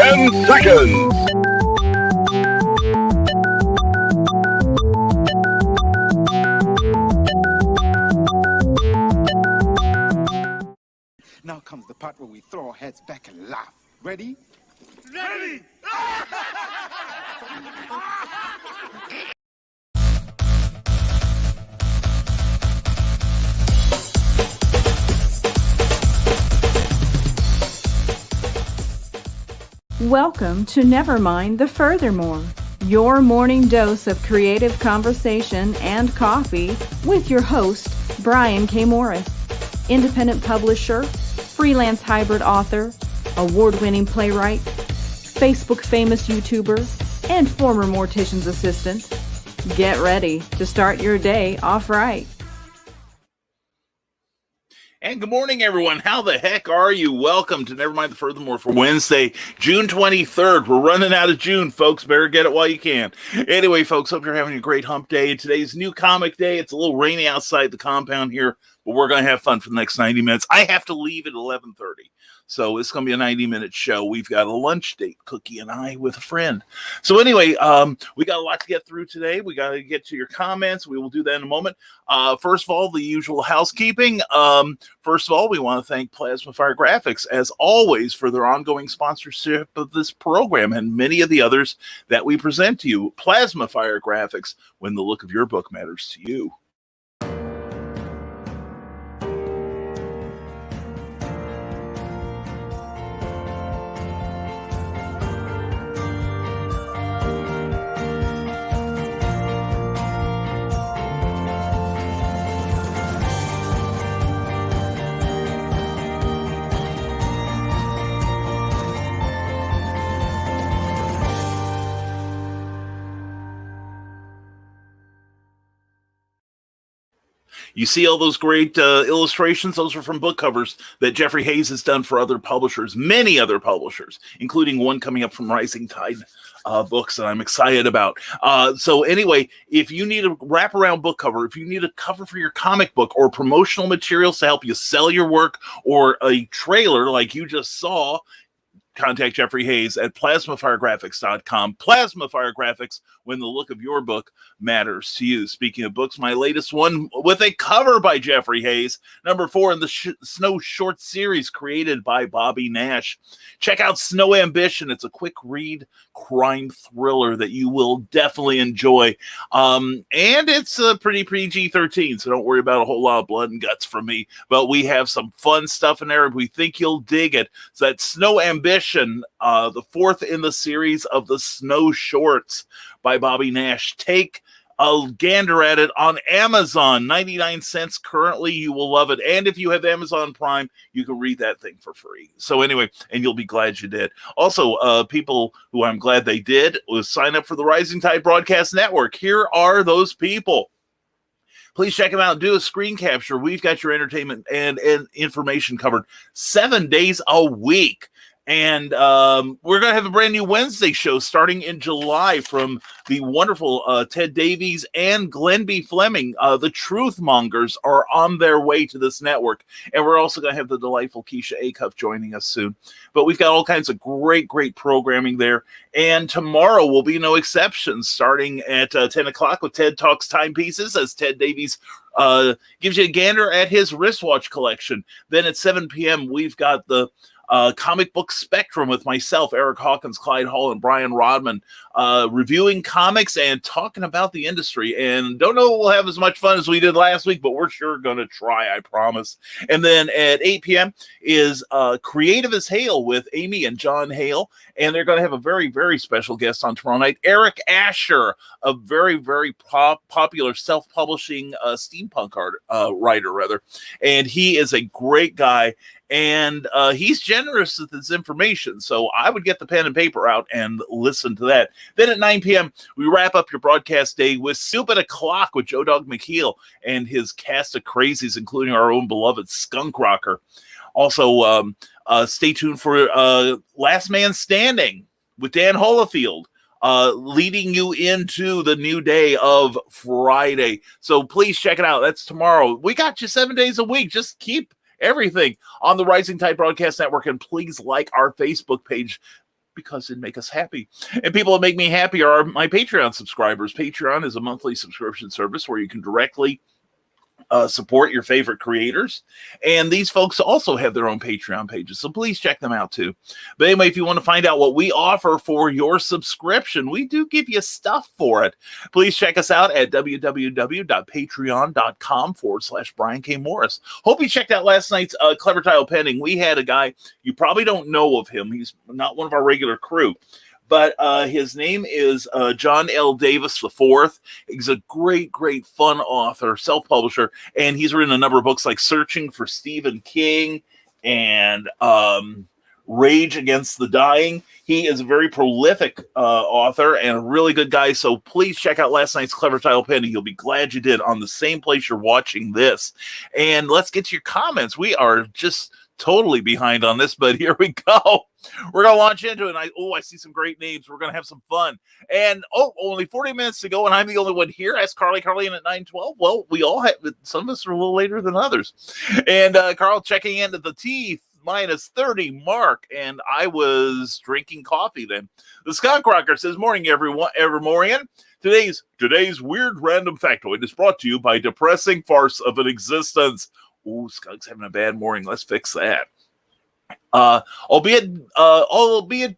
10 seconds. Now comes the part where we throw our heads back and laugh. Ready? Ready! Welcome to Nevermind the Furthermore, your morning dose of creative conversation and coffee with your host, Brian K. Morris, independent publisher, freelance hybrid author, award-winning playwright, Facebook famous YouTuber, and former mortician's assistant. Get ready to start your day off right. And good morning, everyone. How the heck are you? Welcome to Nevermind the Furthermore for Wednesday, June 23rd. We're running out of June, folks. Better get it while you can. Anyway, folks, hope you're having a great hump day. Today's new comic day. It's a little rainy outside the compound here, but we're going to have fun for the next 90 minutes. I have to leave at 11:30. So it's going to be a 90-minute show. We've got a lunch date, Cookie and I, with a friend. So anyway, we got a lot to get through today. We got to get to your comments. We will do that in a moment. First of all, the usual housekeeping. First of all, we want to thank Plasma Fire Graphics, as always, for their ongoing sponsorship of this program and many of the others that we present to you. Plasma Fire Graphics, when the look of your book matters to you. You see all those great illustrations? Those are from book covers that Jeffrey Hayes has done for other publishers, many other publishers, including one coming up from Rising Tide Books that I'm excited about. So anyway, if you need a wraparound book cover, if you need a cover for your comic book or promotional materials to help you sell your work or a trailer like you just saw, contact Jeffrey Hayes at plasmafiregraphics.com. Plasma Fire Graphics, when the look of your book matters to you. Speaking of books, my latest one with a cover by Jeffrey Hayes, number 4 in the Snow Short series created by Bobby Nash. Check out Snow Ambition. It's a quick read crime thriller that you will definitely enjoy. And it's pretty PG-13, so don't worry about a whole lot of blood and guts from me. But we have some fun stuff in there. We think you'll dig it. So that's Snow Ambition. The 4th in the series of the Snow Shorts by Bobby Nash. Take a gander at it on Amazon. 99 cents currently. You will love it. And if you have Amazon Prime, you can read that thing for free. So anyway, and you'll be glad you did. Also, people who I'm glad they did was sign up for the Rising Tide Broadcast Network. Here are those people. Please check them out. Do a screen capture. We've got your entertainment and information covered 7 days a week. And we're going to have a brand new Wednesday show starting in July from the wonderful Ted Davies and Glenn B. Fleming. The Truth Mongers are on their way to this network. And we're also going to have the delightful Keisha Acuff joining us soon. But we've got all kinds of great programming there. And tomorrow will be no exception, starting at 10 o'clock with Ted Talks Timepieces, as Ted Davies gives you a gander at his wristwatch collection. Then at 7 p.m., we've got the Comic Book Spectrum with myself, Eric Hawkins, Clyde Hall, and Brian Rodman, reviewing comics and talking about the industry. And don't know if we'll have as much fun as we did last week, but we're sure going to try, I promise. And then at 8 p.m. is Creative as Hale with Amy and John Hale. And they're going to have a very, very special guest on tomorrow night, Eric Asher, a very, very popular self-publishing steampunk writer. And he is a great guy. And he's generous with his information, so I would get the pen and paper out and listen to that. Then at 9 p.m., we wrap up your broadcast day with Soup at a Clock with Joe Dog McKeel and his cast of crazies, including our own beloved Skunk Rocker. Also, stay tuned for Last Man Standing with Dan Holofield, leading you into the new day of Friday. So please check it out. That's tomorrow. We got you 7 days a week. Just keep everything on the Rising Tide Broadcast Network, and please like our Facebook page. because it'd make us happy. And people that make me happy are my Patreon subscribers. Patreon is a monthly subscription service where you can directly support your favorite creators, and these folks also have their own Patreon pages, so please check them out too. But anyway, if you want to find out what we offer for your subscription, we do give you stuff for it. Please check us out at www.patreon.com/Brian K. Morris. Hope you checked out last night's Clever Tile Pending. We had a guy, you probably don't know of him, he's not one of our regular crew, but his name is John L. Davis IV. He's a great, great fun author, self-publisher, and he's written a number of books like Searching for Stephen King and Rage Against the Dying. He is a very prolific author and a really good guy, so please check out last night's Clever Tile Pending. You'll be glad you did on the same place you're watching this. And let's get to your comments. We are just totally behind on this, but here we go. We're going to launch into it. I see some great names. We're going to have some fun. And, only 40 minutes to go, and I'm the only one here. Ask Carly in at 9:12. Well, we all have, some of us are a little later than others. And Carl checking in at the T-30 mark, and I was drinking coffee then. The Skunk Rocker says, morning, everyone, Nevermorian. Today's weird random factoid is brought to you by Depressing Farce of an Existence. Ooh, Skunk's having a bad morning. Let's fix that. Albeit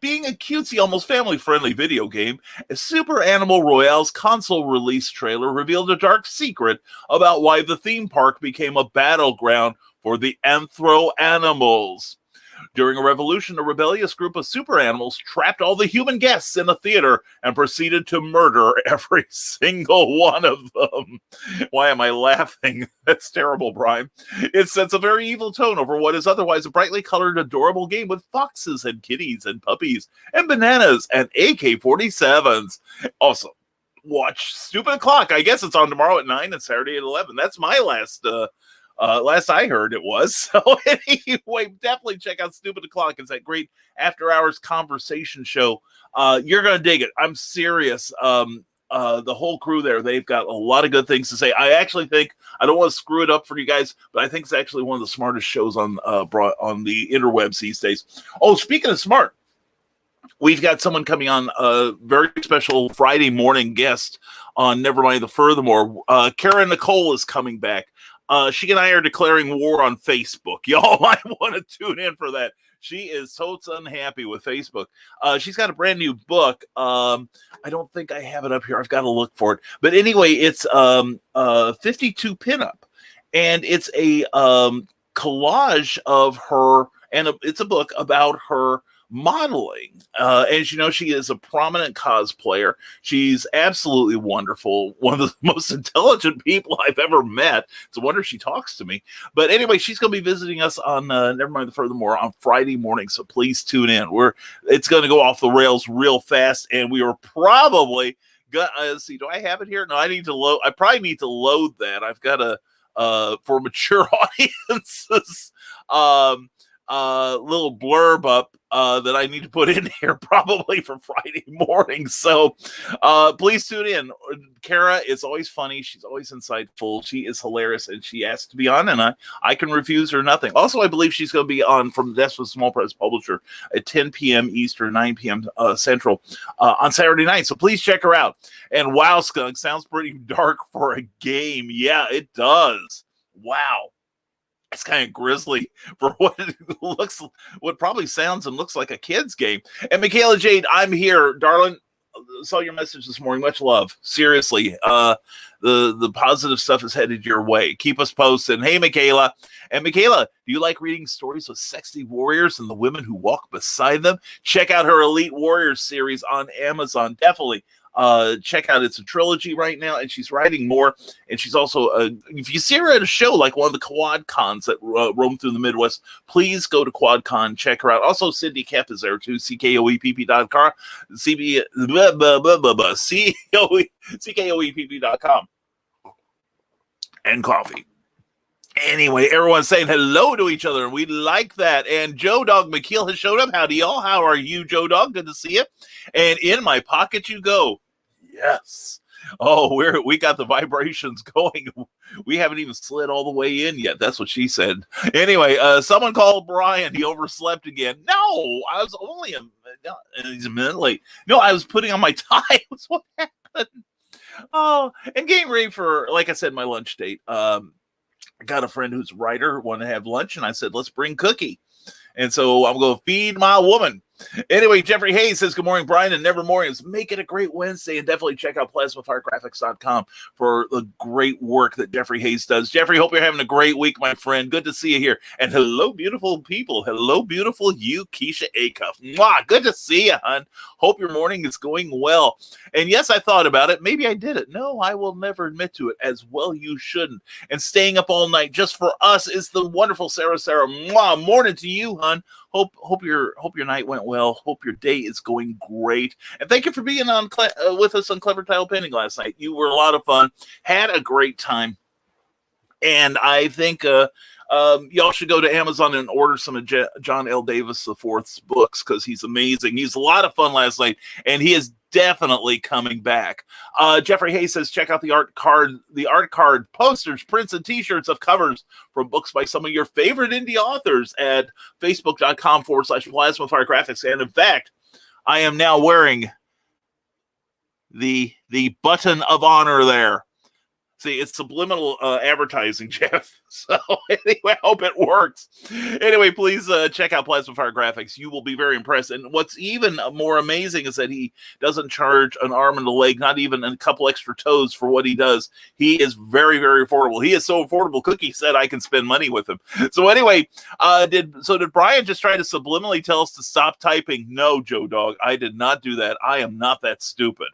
being a cutesy, almost family-friendly video game, Super Animal Royale's console release trailer revealed a dark secret about why the theme park became a battleground for the anthro-animals. During a revolution, a rebellious group of super animals trapped all the human guests in a theater and proceeded to murder every single one of them. Why am I laughing? That's terrible, Brian. It sets a very evil tone over what is otherwise a brightly colored, adorable game with foxes and kitties and puppies and bananas and AK-47s. Also, watch Stupid O'Clock. I guess it's on tomorrow at 9 and Saturday at 11. That's my last I heard it was. So anyway, definitely check out Stupid O'Clock. It's that great after-hours conversation show. You're going to dig it. I'm serious. The whole crew there, they've got a lot of good things to say. I actually think, I don't want to screw it up for you guys, but I think it's actually one of the smartest shows on the interwebs these days. Oh, speaking of smart, we've got someone coming on, a very special Friday morning guest on Nevermind the Furthermore. Karen Nicole is coming back. She and I are declaring war on Facebook. Y'all might want to tune in for that. She is so unhappy with Facebook. She's got a brand new book. I don't think I have it up here. I've got to look for it. But anyway, it's 52 pinup. And it's a collage of her, and it's a book about her modeling. As you know, she is a prominent cosplayer. She's absolutely wonderful. One of the most intelligent people I've ever met. It's a wonder she talks to me. But anyway, she's going to be visiting us on Nevermind the Furthermore on Friday morning. So please tune in. It's going to go off the rails real fast, and we are probably let's see. Do I have it here? No, I probably need to load that. I've got for mature audiences. Little blurb up that I need to put in here probably for Friday morning. So please tune in. Kara is always funny. She's always insightful. She is hilarious, and she asked to be on, and I can refuse her nothing. Also, I believe she's going to be on from the Desk with Small Press Publisher at 10 p.m. Eastern, 9 p.m. Central on Saturday night. So please check her out. And wow, Skunk, sounds pretty dark for a game. Yeah, it does. Wow. It's kind of grisly for what probably sounds and looks like a kid's game. And Michaela Jade, I'm here, darling. Saw your message this morning. Much love. Seriously, the positive stuff is headed your way. Keep us posted. Hey, Michaela. And Michaela, do you like reading stories of sexy warriors and the women who walk beside them? Check out her Elite Warriors series on Amazon. Definitely. Check out, it's a trilogy right now, and she's writing more. And she's also, if you see her at a show like one of the Quad Cons that roam through the Midwest, please go to QuadCon, check her out. Also, Cindy Kep is there too, CKOEPP.com, CKOEPP.com, and coffee. Anyway, everyone's saying hello to each other, and we like that. And Joe Dog McKeel has showed up. Howdy, y'all. How are you, Joe Dog? Good to see you. And in my pocket you go. Yes. Oh, we got the vibrations going. We haven't even slid all the way in yet. That's what she said. Anyway, someone called Brian. He overslept again. No, I was only And he's a minute late. No, I was putting on my tie. Was what happened. Oh, and getting ready for, like I said, my lunch date. I got a friend who's a writer, wanted to have lunch, and I said, let's bring Cookie. And so I'm going to feed my woman. Anyway, Jeffrey Hayes says, good morning, Brian and Nevermorians. Make it a great Wednesday, and definitely check out plasmafiregraphics.com for the great work that Jeffrey Hayes does. Jeffrey, hope you're having a great week, my friend. Good to see you here. And hello, beautiful people. Hello, beautiful you, Keisha Acuff. Mwah, good to see you, hon. Hope your morning is going well. And yes, I thought about it. Maybe I did it. No, I will never admit to it. As well, you shouldn't. And staying up all night just for us is the wonderful Sarah. Mwah, morning to you, hon. Hope your night went well. Hope your day is going great. And thank you for being on with us on Clever Tile Painting last night. You were a lot of fun. Had a great time. And I think y'all should go to Amazon and order some of John L. Davis IV's books because he's amazing. He's a lot of fun last night, and he is definitely coming back. Jeffrey Hayes says, check out the art card posters, prints, and t-shirts of covers from books by some of your favorite indie authors at facebook.com/plasmafiregraphics. And in fact, I am now wearing the button of honor there. See, it's subliminal advertising, Jeff. So anyway, I hope it works. Anyway, please check out Plasma Fire Graphics. You will be very impressed. And what's even more amazing is that he doesn't charge an arm and a leg, not even a couple extra toes for what he does. He is very, very affordable. He is so affordable, Cookie said I can spend money with him. So anyway, did Brian just try to subliminally tell us to stop typing? No, Joe Dog, I did not do that. I am not that stupid.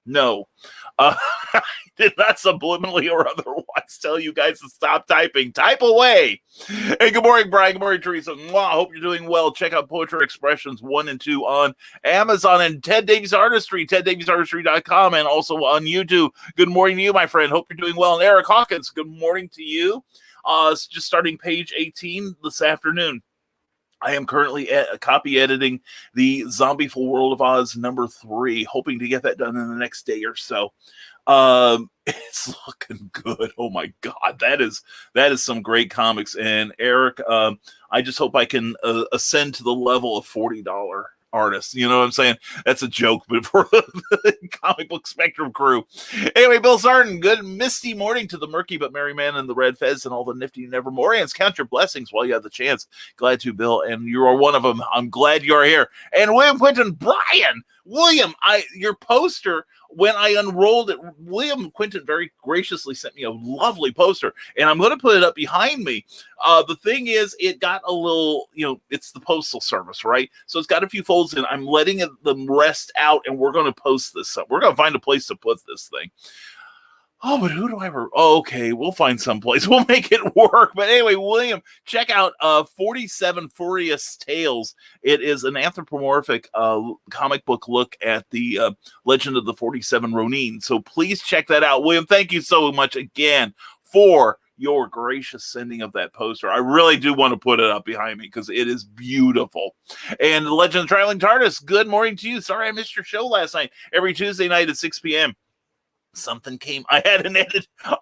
No. I did not subliminally or otherwise tell you guys to stop typing. Type away. Hey, good morning, Brian. Good morning, Teresa. Mwah, hope you're doing well. Check out Poetry Expressions 1 and 2 on Amazon and Ted Davies Artistry, teddaviesartistry.com, and also on YouTube. Good morning to you, my friend. Hope you're doing well. And Eric Hawkins, good morning to you. Just starting page 18 this afternoon. I am currently copy editing the Zombieful World of Oz #3, hoping to get that done in the next day or so. It's looking good. Oh my God, that is some great comics. And Eric, I just hope I can ascend to the level of $40 artists. You know what I'm saying? That's a joke, but for the comic book spectrum crew. Anyway, Bill Sarton, good misty morning to the murky but merry man in the red fez and all the nifty Nevermorians. Count your blessings while you have the chance. Glad to, Bill, and you are one of them. I'm glad you are here. And William Quinton, Brian, William, your poster, when I unrolled it, William Quinton very graciously sent me a lovely poster, and I'm going to put it up behind me. The thing is, it got a little, it's the postal service, right? So it's got a few folds in. I'm letting them rest out, and we're going to post this up. We're going to find a place to put this thing. Oh, but who do I... Oh, okay, we'll find some place. We'll make it work. But anyway, William, check out 47 Furious Tales. It is an anthropomorphic comic book look at the Legend of the 47 Ronin. So please check that out. William, thank you so much again for your gracious sending of that poster. I really do want to put it up behind me because it is beautiful. And the Legend of the Traveling TARDIS, good morning to you. Sorry I missed your show last night. Every Tuesday night at 6 p.m. Something came. I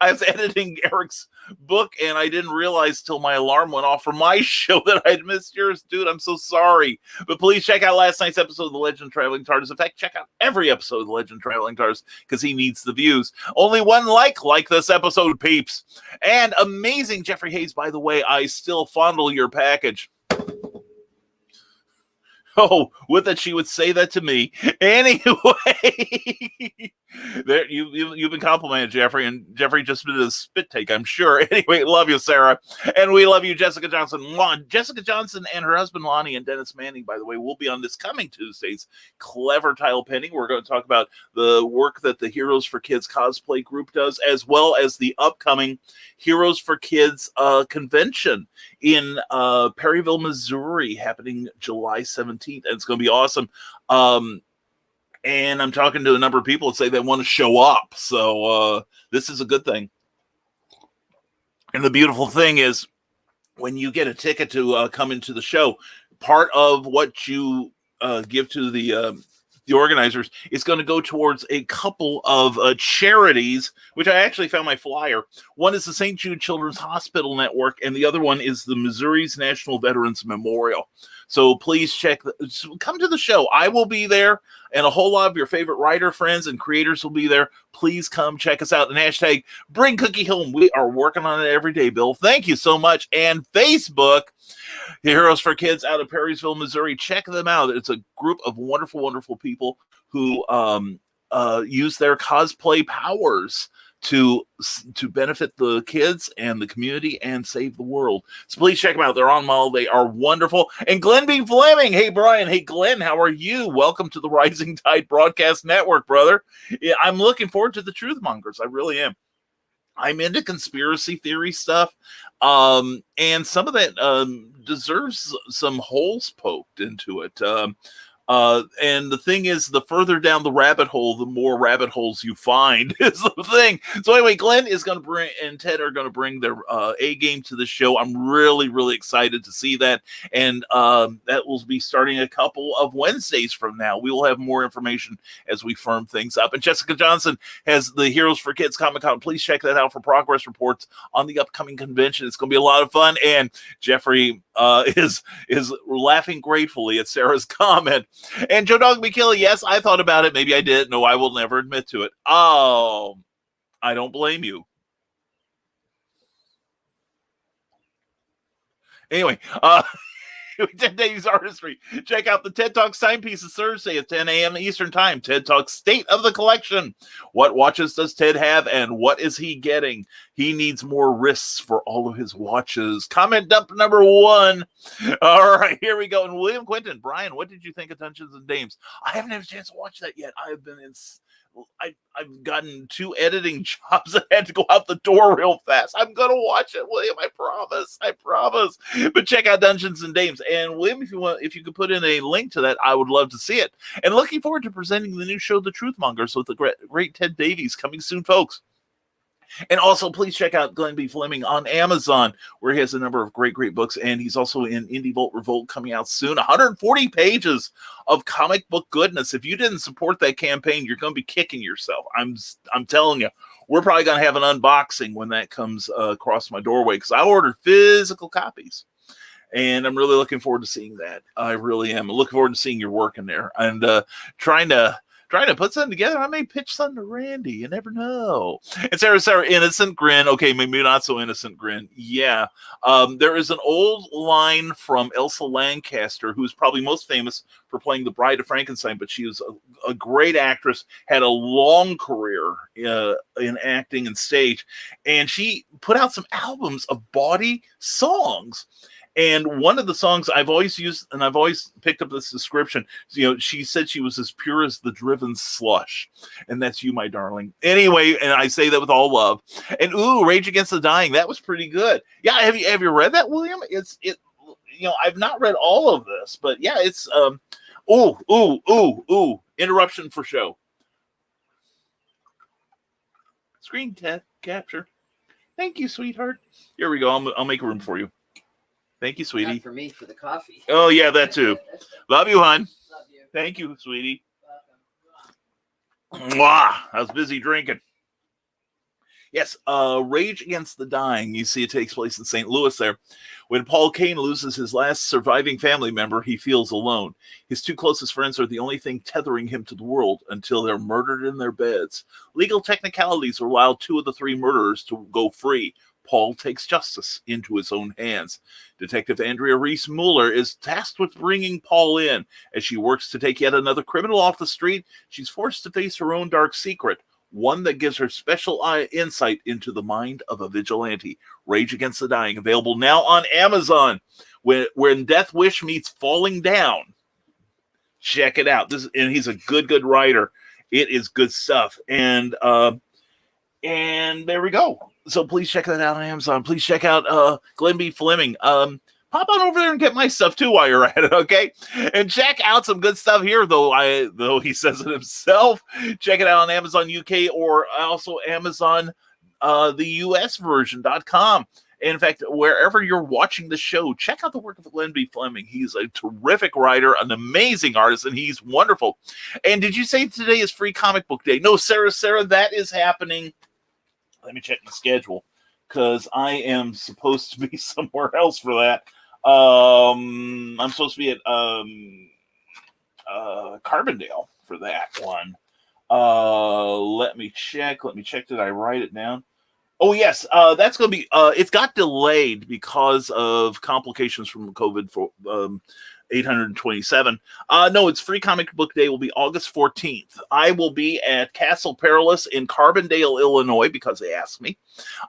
was editing Eric's book, and I didn't realize till my alarm went off for my show that I'd missed yours, dude. I'm so sorry. But please check out last night's episode of The Legend of Traveling TARDIS. In fact, check out every episode of The Legend of Traveling TARDIS because he needs the views. Only one like this episode, peeps. And amazing Jeffrey Hayes, by the way, I still fondle your package. Oh, would that she would say that to me. Anyway, there you've been complimented, Jeffrey, and Jeffrey just did a spit take, I'm sure. Anyway, love you, Sarah, and we love you, Jessica Johnson. Jessica Johnson and her husband Lonnie and Dennis Manning, by the way, will be on this coming Tuesday's Clever Tile Painting. We're going to talk about the work that the Heroes for Kids cosplay group does, as well as the upcoming Heroes for Kids convention in Perryville, Missouri, happening July 17th. And it's going to be awesome. And I'm talking to a number of people that say they want to show up. So this is a good thing. And the beautiful thing is when you get a ticket to come into the show, part of what you give to the the organizers, is going to go towards a couple of charities, which I actually found my flyer. One is the St. Jude Children's Hospital Network, and the other one is the Missouri's National Veterans Memorial. So please come to the show. I will be there, and a whole lot of your favorite writer friends and creators will be there. Please come check us out. And hashtag Bring Cookie Home. We are working on it every day, Bill. Thank you so much. And Facebook, the Heroes for Kids out of Perrysville, Missouri. Check them out. It's a group of wonderful, wonderful people who use their cosplay powers to benefit the kids and the community and save the world. So please check them out. They're on Mall. They are wonderful. And Glenn B. Fleming. Hey, Brian. Hey, Glenn. How are you? Welcome to the Rising Tide Broadcast Network, brother. I'm looking forward to the Truth Mongers. I really am. I'm into conspiracy theory stuff. And some of that deserves some holes poked into it. And the thing is, the further down the rabbit hole, the more rabbit holes you find is the thing. So anyway, Glenn is going to bring, and Ted are going to bring their A game to the show. I'm really, really excited to see that. And that will be starting a couple of Wednesdays from now. We will have more information as we firm things up. And Jessica Johnson has the Heroes for Kids Comic-Con. Please check that out for progress reports on the upcoming convention. It's going to be a lot of fun. And Jeffrey is laughing gratefully at Sarah's comment. And Joe Dog McKilly, yes, I thought about it. Maybe I did. No, I will never admit to it. Oh, I don't blame you. Anyway, 10 Days Artistry. Check out the TED Talks timepieces Thursday at 10 a.m. Eastern Time. TED Talks State of the Collection. What watches does Ted have and what is he getting? He needs more wrists for all of his watches. Comment dump number 1. All right, here we go. And William Quinton, Brian, what did you think of Dungeons and Dames? I haven't had a chance to watch that yet. I've gotten 2 editing jobs that had to go out the door real fast. I'm going to watch it, William. I promise. But check out Dungeons and Dames. And William, if you could put in a link to that, I would love to see it. And looking forward to presenting the new show, The Truth Mongers, with the great Ted Davies, coming soon, folks. And also, please check out Glenn B. Fleming on Amazon, where he has a number of great books. And he's also in Indie Volt Revolt, coming out soon. 140 pages of comic book goodness. If you didn't support that campaign, you're going to be kicking yourself. I'm telling you. We're probably going to have an unboxing when that comes across my doorway, because I ordered physical copies. And I'm really looking forward to seeing that. I really am. I'm looking forward to seeing your work in there. And trying to put something together. I may pitch something to Randy. You never know. And Sarah, innocent grin. Okay, maybe not so innocent grin. Yeah. There is an old line from Elsa Lancaster, who's probably most famous for playing the Bride of Frankenstein, but she was a great actress, had a long career in acting and stage, and she put out some albums of bawdy songs. And one of the songs I've always used, and I've always picked up this description, she said she was as pure as the driven slush. And that's you, my darling. Anyway, and I say that with all love. And Rage Against the Dying, that was pretty good. Yeah, have you read that, William? I've not read all of this, but yeah, it's interruption for show. Screen capture. Thank you, sweetheart. Here we go. I'll make room for you. Thank you, sweetie. Not for me, for the coffee. Oh, yeah, that too. Love you, hon. Love you. Thank you, sweetie. Mwah! I was busy drinking. Yes, Rage Against the Dying. You see it takes place in St. Louis there. When Paul Kane loses his last surviving family member, he feels alone. His 2 closest friends are the only thing tethering him to the world until they're murdered in their beds. Legal technicalities allow 2 of the 3 murderers to go free. Paul takes justice into his own hands. Detective Andrea Reese Mueller is tasked with bringing Paul in. As she works to take yet another criminal off the street, she's forced to face her own dark secret, one that gives her special insight into the mind of a vigilante. Rage Against the Dying, available now on Amazon. When Death Wish meets Falling Down. Check it out. And he's a good writer. It is good stuff. And there we go. So please check that out on Amazon. Please check out Glenn B. Fleming. Pop on over there and get my stuff too while you're at it, okay? And check out some good stuff here, though he says it himself. Check it out on Amazon UK, or also Amazon the US version.com. In fact, wherever you're watching the show, check out the work of Glenn B. Fleming. He's a terrific writer, an amazing artist, and he's wonderful. And did you say today is Free Comic Book Day? No, Sarah, that is happening. Let me check the schedule, because I am supposed to be somewhere else for that. I'm supposed to be at Carbondale for that one. Let me check. Did I write it down? Oh, yes. That's going to be, it got delayed because of complications from COVID for 827. No, it's Free Comic Book Day will be August 14th. I will be at Castle Perilous in Carbondale, Illinois, because they asked me.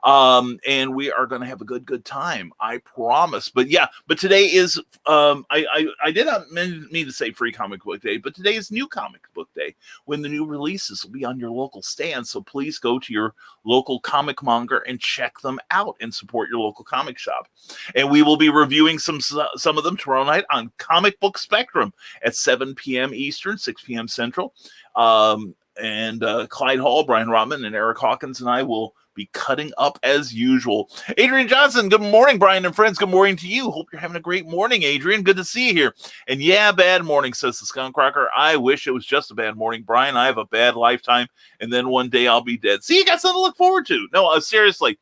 And we are going to have a good time. I promise. But yeah, but today is, I did not mean to say Free Comic Book Day, but today is New Comic Book Day, when the new releases will be on your local stand. So please go to your local comic monger and check them out and support your local comic shop. And we will be reviewing some of them tomorrow night on Comic Book Spectrum at 7 p.m. Eastern, 6 p.m. Central. And Clyde Hall, Brian Rotman, and Eric Hawkins and I will be cutting up as usual. Adrian Johnson, good morning, Brian and friends. Good morning to you. Hope you're having a great morning, Adrian. Good to see you here. And yeah, bad morning, says the Skunk Cracker. I wish it was just a bad morning, Brian. I have a bad lifetime, and then one day I'll be dead. See, you got something to look forward to. No, seriously,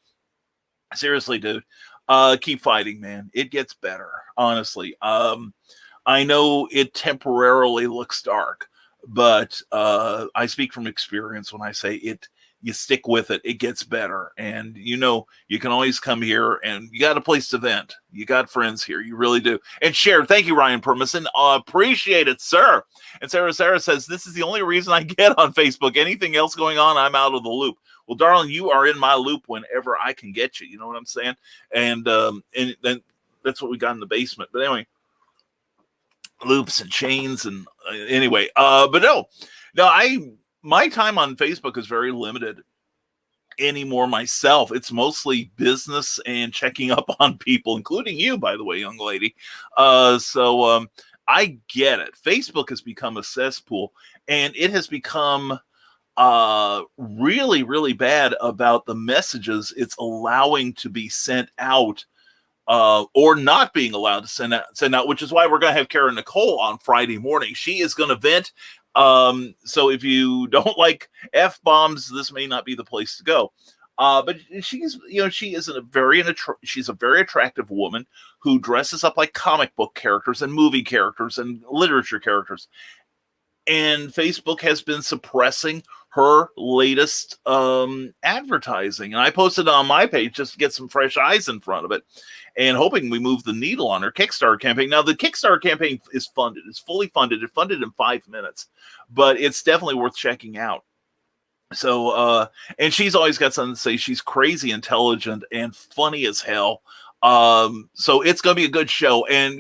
dude. Keep fighting, man. It gets better, honestly. I know it temporarily looks dark, but I speak from experience when I say it. You stick with it, it gets better. And you can always come here, and you got a place to vent. You got friends here, you really do. And share. Thank you, Ryan Permison. Appreciate it, sir. And Sarah says, this is the only reason I get on Facebook. Anything else going on, I'm out of the loop. Well, darling, you are in my loop whenever I can get you. You know what I'm saying? And then that's what we got in the basement. But anyway, loops and chains and anyway. But no, my time on Facebook is very limited anymore myself. It's mostly business and checking up on people, including you, by the way, young lady. So I get it. Facebook has become a cesspool, and it has become really, really bad about the messages it's allowing to be sent out, or not being allowed to send out, which is why we're going to have Karen Nicole on Friday morning. She is going to vent. So if you don't like F-bombs, this may not be the place to go. But she's a very attractive woman who dresses up like comic book characters and movie characters and literature characters. And Facebook has been suppressing her latest advertising. And I posted it on my page just to get some fresh eyes in front of it, and hoping we move the needle on her Kickstarter campaign. Now, the Kickstarter campaign is funded. It's fully funded. It funded in 5 minutes, but it's definitely worth checking out. So, and she's always got something to say. She's crazy intelligent and funny as hell. So it's going to be a good show. And,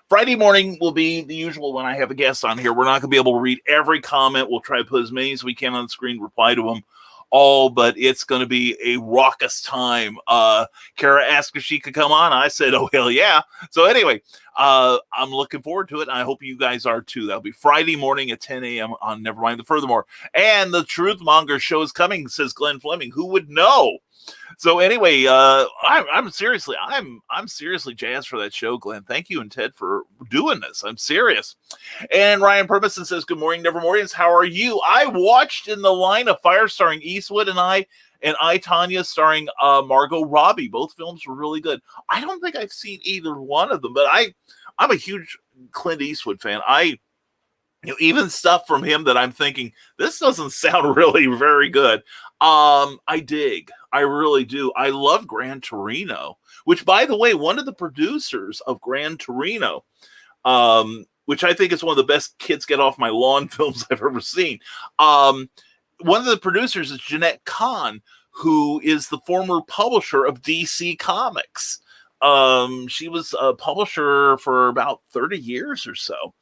Friday morning will be the usual when I have a guest on here. We're not going to be able to read every comment. We'll try to put as many as we can on the screen, reply to them all, but it's going to be a raucous time. Kara asked if she could come on. I said, oh, hell yeah. So anyway, I'm looking forward to it, and I hope you guys are too. That'll be Friday morning at 10 a.m. on Nevermind the Furthermore. And the Truth Monger show is coming, says Glenn Fleming. Who would know? So anyway, I'm seriously jazzed for that show, Glenn. Thank you and Ted for doing this. I'm serious. And Ryan Purmison says, good morning, Nevermorians. How are you? I watched In the Line of Fire starring Eastwood and I, Tonya starring Margot Robbie. Both films were really good. I don't think I've seen either one of them, but I'm a huge Clint Eastwood fan. Even stuff from him that I'm thinking, this doesn't sound really very good. I dig. I really do. I love Gran Torino, which, by the way, one of the producers of Gran Torino, which I think is one of the best Kids Get Off My Lawn films I've ever seen. One of the producers is Jeanette Kahn, who is the former publisher of DC Comics. She was a publisher for about 30 years or so.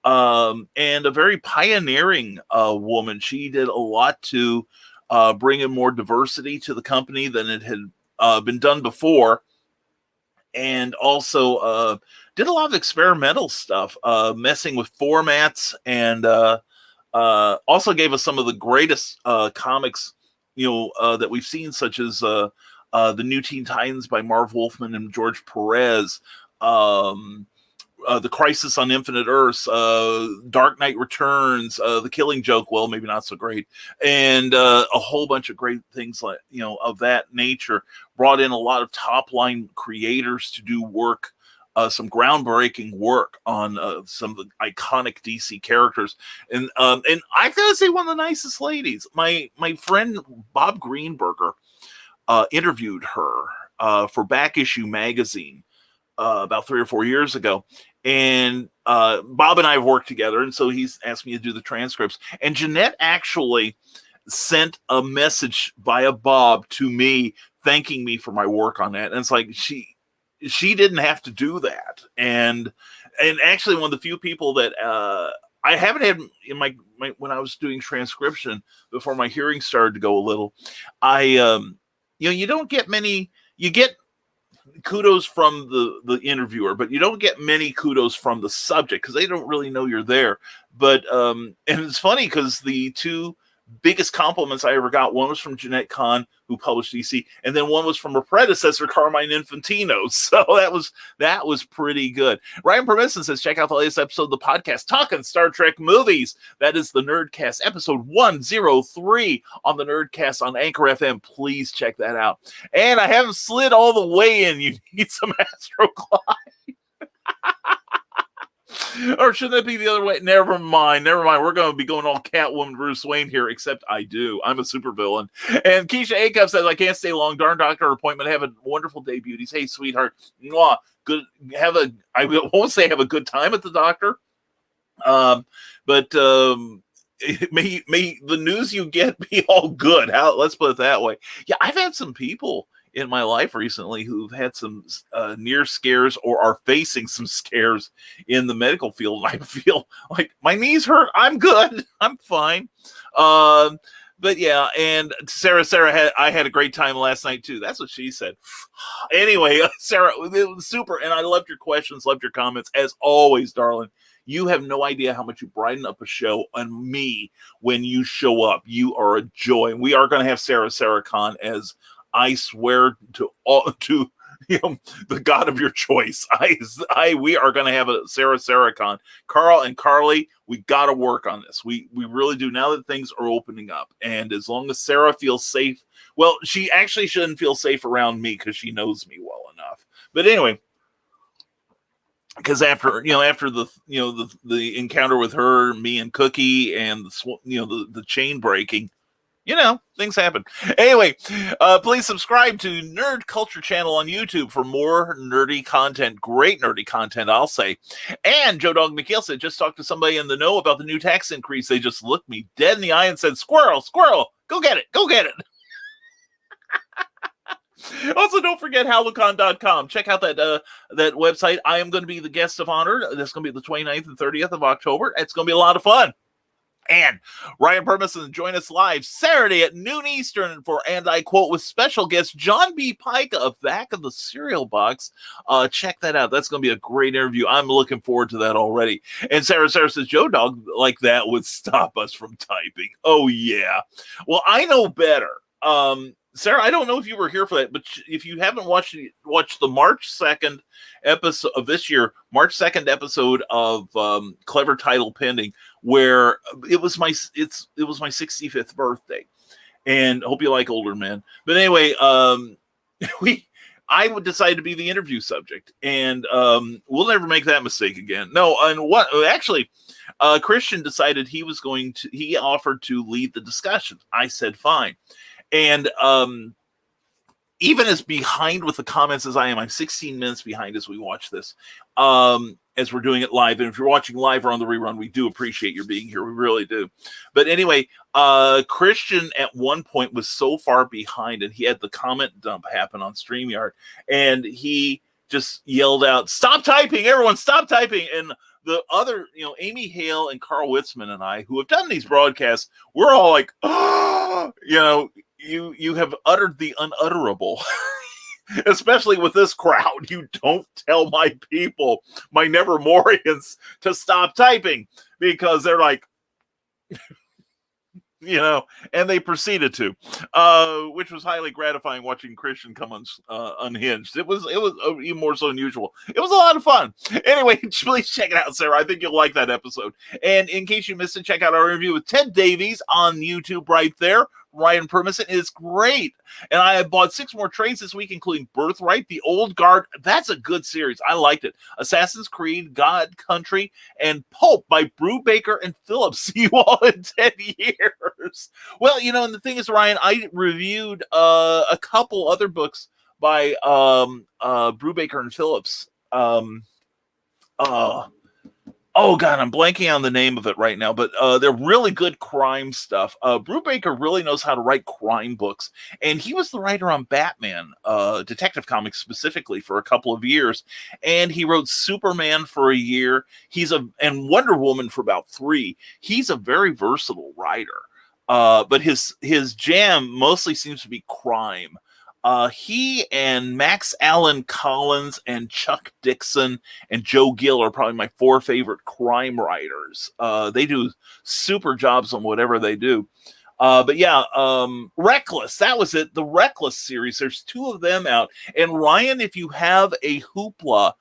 And a very pioneering woman. She did a lot to bring in more diversity to the company than it had been done before, and also did a lot of experimental stuff, messing with formats, and also gave us some of the greatest comics that we've seen, such as The New Teen Titans by Marv Wolfman and George Perez, The Crisis on Infinite Earths, Dark Knight Returns, The Killing Joke, well, maybe not so great, and a whole bunch of great things like, of that nature. Brought in a lot of top line creators to do work, some groundbreaking work on some of the iconic DC characters, and I gotta say, one of the nicest ladies, my friend Bob Greenberger, interviewed her for Back Issue magazine about 3 or 4 years ago. And Bob and I have worked together, and so he's asked me to do the transcripts. And Jeanette actually sent a message via Bob to me, thanking me for my work on that. And it's like she didn't have to do that. And actually, one of the few people that I haven't had in my when I was doing transcription before my hearing started to go a little, you don't get many. You get kudos from the interviewer, but you don't get many kudos from the subject because they don't really know you're there. But and it's funny because the two biggest compliments I ever got, one was from Jeanette Kahn, who published DC, and then one was from her predecessor, Carmine Infantino. So that was pretty good. Ryan Permisson says, check out the latest episode of the podcast, Talking Star Trek Movies. That is the Nerdcast, episode 103 on the Nerdcast on Anchor FM. Please check that out. And I haven't slid all the way in. You need some Astro Glide. Or shouldn't it be the other way? Never mind. We're going to be going all Catwoman Bruce Wayne here, except I do. I'm a supervillain. And Keisha Acuff says, I can't stay long. Darn doctor appointment. Have a wonderful day, beauties. Hey, sweetheart. Mwah. Good. I won't say have a good time at the doctor. But may the news you get be all good. Let's put it that way. Yeah, I've had some people in my life recently who've had some near scares or are facing some scares in the medical field. And I feel like my knees hurt. I'm good. I'm fine. But yeah, and Sarah I had a great time last night too. That's what she said. Anyway, Sarah, it was super. And I loved your questions, loved your comments as always, darling. You have no idea how much you brighten up a show on me when you show up. You are a joy. And we are going to have Sarah Khan, as I swear to the God of your choice. We are going to have a Sarah Khan. Carl and Carly, we got to work on this. We really do, now that things are opening up. And as long as Sarah feels safe, well, she actually shouldn't feel safe around me because she knows me well enough. But anyway, because after the encounter with her, me and Cookie, and the chain breaking, things happen. Anyway, please subscribe to Nerd Culture Channel on YouTube for more nerdy content. Great nerdy content, I'll say. And Joe Dog McHale said, just talked to somebody in the know about the new tax increase. They just looked me dead in the eye and said, squirrel, go get it. Also, don't forget HowLuCon.com. Check out that website. I am going to be the guest of honor. That's going to be the 29th and 30th of October. It's going to be a lot of fun. And Ryan Permisson, join us live Saturday at noon Eastern for, and I quote, with special guest John B. Pike of Back of the Cereal Box. Check that out. That's going to be a great interview. I'm looking forward to that already. And Sarah says, Joe Dog like that would stop us from typing. Oh, yeah. Well, I know better. Sarah, I don't know if you were here for that, but if you haven't watched the March 2nd episode of this year, March 2nd episode of Clever Title Pending, where it was my 65th birthday, and hope you like older men. But anyway, I would decide to be the interview subject, and we'll never make that mistake again. No, and Christian decided he offered to lead the discussion. I said fine. And even as behind with the comments as I am, I'm 16 minutes behind as we watch this, as we're doing it live. And if you're watching live or on the rerun, we do appreciate your being here. We really do. But anyway, Christian at one point was so far behind, and he had the comment dump happen on StreamYard. And he just yelled out, "Stop typing, everyone, stop typing." And the other, Amy Hale and Carl Witzman and I, who have done these broadcasts, we're all like, oh, you have uttered the unutterable, especially with this crowd. You don't tell my people, my Nevermorians, to stop typing, because they're like, and they proceeded to, which was highly gratifying watching Christian come unhinged. It was even more so than usual. It was a lot of fun. Anyway, please check it out, Sarah. I think you'll like that episode. And in case you missed it, check out our interview with Ted Davies on YouTube right there. Ryan Permison is great. And I have bought 6 more trades this week, including Birthright, The Old Guard. That's a good series. I liked it. Assassin's Creed, God Country, and Pulp by Brubaker and Phillips. See you all in 10 years. Well, and the thing is, Ryan, I reviewed a couple other books by Brubaker and Phillips. Oh, God, I'm blanking on the name of it right now, but they're really good crime stuff. Brubaker really knows how to write crime books, and he was the writer on Batman, Detective Comics specifically, for a couple of years, and he wrote Superman for a year. And Wonder Woman for about 3. He's a very versatile writer, but his jam mostly seems to be crime. He and Max Allan Collins and Chuck Dixon and Joe Gill are probably my 4 favorite crime writers. They do super jobs on whatever they do. But yeah, Reckless, that was it. The Reckless series. There's 2 of them out. And Ryan, if you have a hoopla.com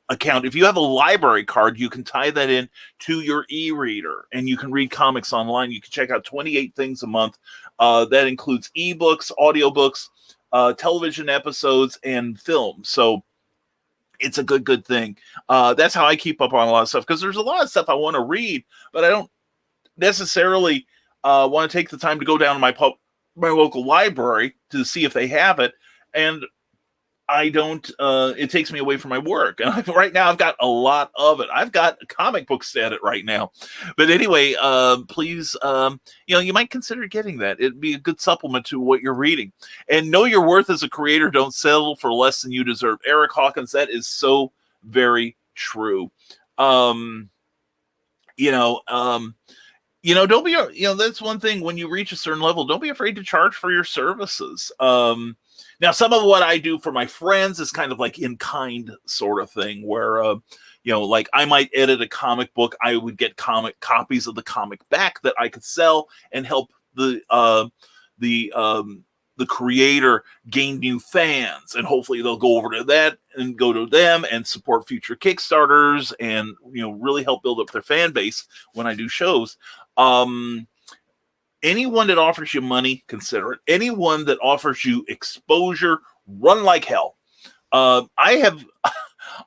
account, if you have a library card, you can tie that in to your e-reader and you can read comics online. You can check out 28 things a month. That includes ebooks, audiobooks, television episodes, and film. So it's a good thing. That's how I keep up on a lot of stuff, because there's a lot of stuff I want to read, but I don't necessarily want to take the time to go down to my local library to see if they have it. And I don't, it takes me away from my work. And right now I've got a lot of it. I've got comic books at it right now. But anyway, please, you might consider getting that. It'd be a good supplement to what you're reading. And know your worth as a creator. Don't settle for less than you deserve. Eric Hawkins, that is so very true. Don't be, that's one thing. When you reach a certain level, don't be afraid to charge for your services. Now, some of what I do for my friends is kind of like in-kind sort of thing, where, like I might edit a comic book. I would get copies of the comic back that I could sell and help the creator gain new fans. And hopefully they'll go over to that and go to them and support future Kickstarters and, really help build up their fan base when I do shows. Anyone that offers you money, consider it. Anyone that offers you exposure, run like hell. I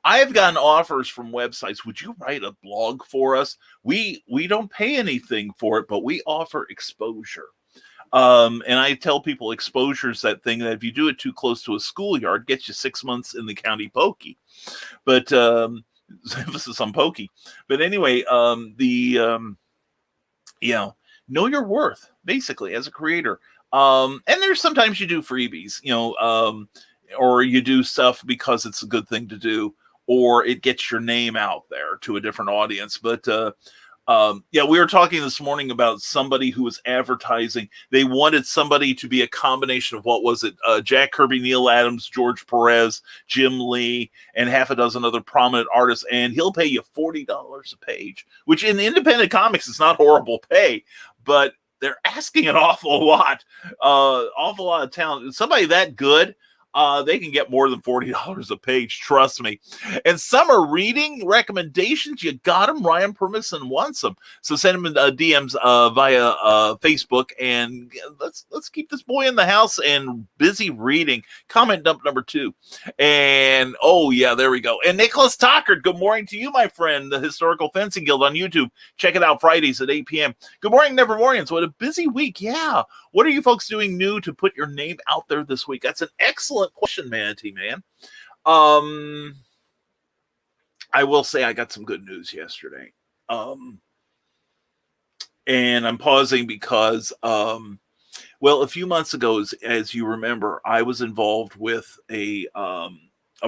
have gotten offers from websites. Would you write a blog for us? We don't pay anything for it, but we offer exposure. And I tell people exposure is that thing that if you do it too close to a schoolyard, gets you 6 months in the county pokey. But emphasis on pokey. But anyway, know your worth, basically, as a creator. And there's sometimes you do freebies, or you do stuff because it's a good thing to do, or it gets your name out there to a different audience. But we were talking this morning about somebody who was advertising. They wanted somebody to be a combination of, what was it? Jack Kirby, Neil Adams, George Perez, Jim Lee, and half a dozen other prominent artists. And he'll pay you $40 a page, which in independent comics is not horrible pay, but they're asking an awful lot of talent. Somebody that good, they can get more than $40 a page, trust me. And summer reading recommendations, you got them. Ryan Permison wants them. So send him DMs via Facebook, and let's keep this boy in the house and busy reading. Comment dump number 2. And there we go. And Nicholas Tockard, good morning to you, my friend. The Historical Fencing Guild on YouTube. Check it out Fridays at 8 p.m. Good morning, Nevermorians. What a busy week. Yeah. What are you folks doing new to put your name out there this week? That's an excellent question, Manatee Man. I will say I got some good news yesterday. And I'm pausing because, a few months ago, as you remember, I was involved with a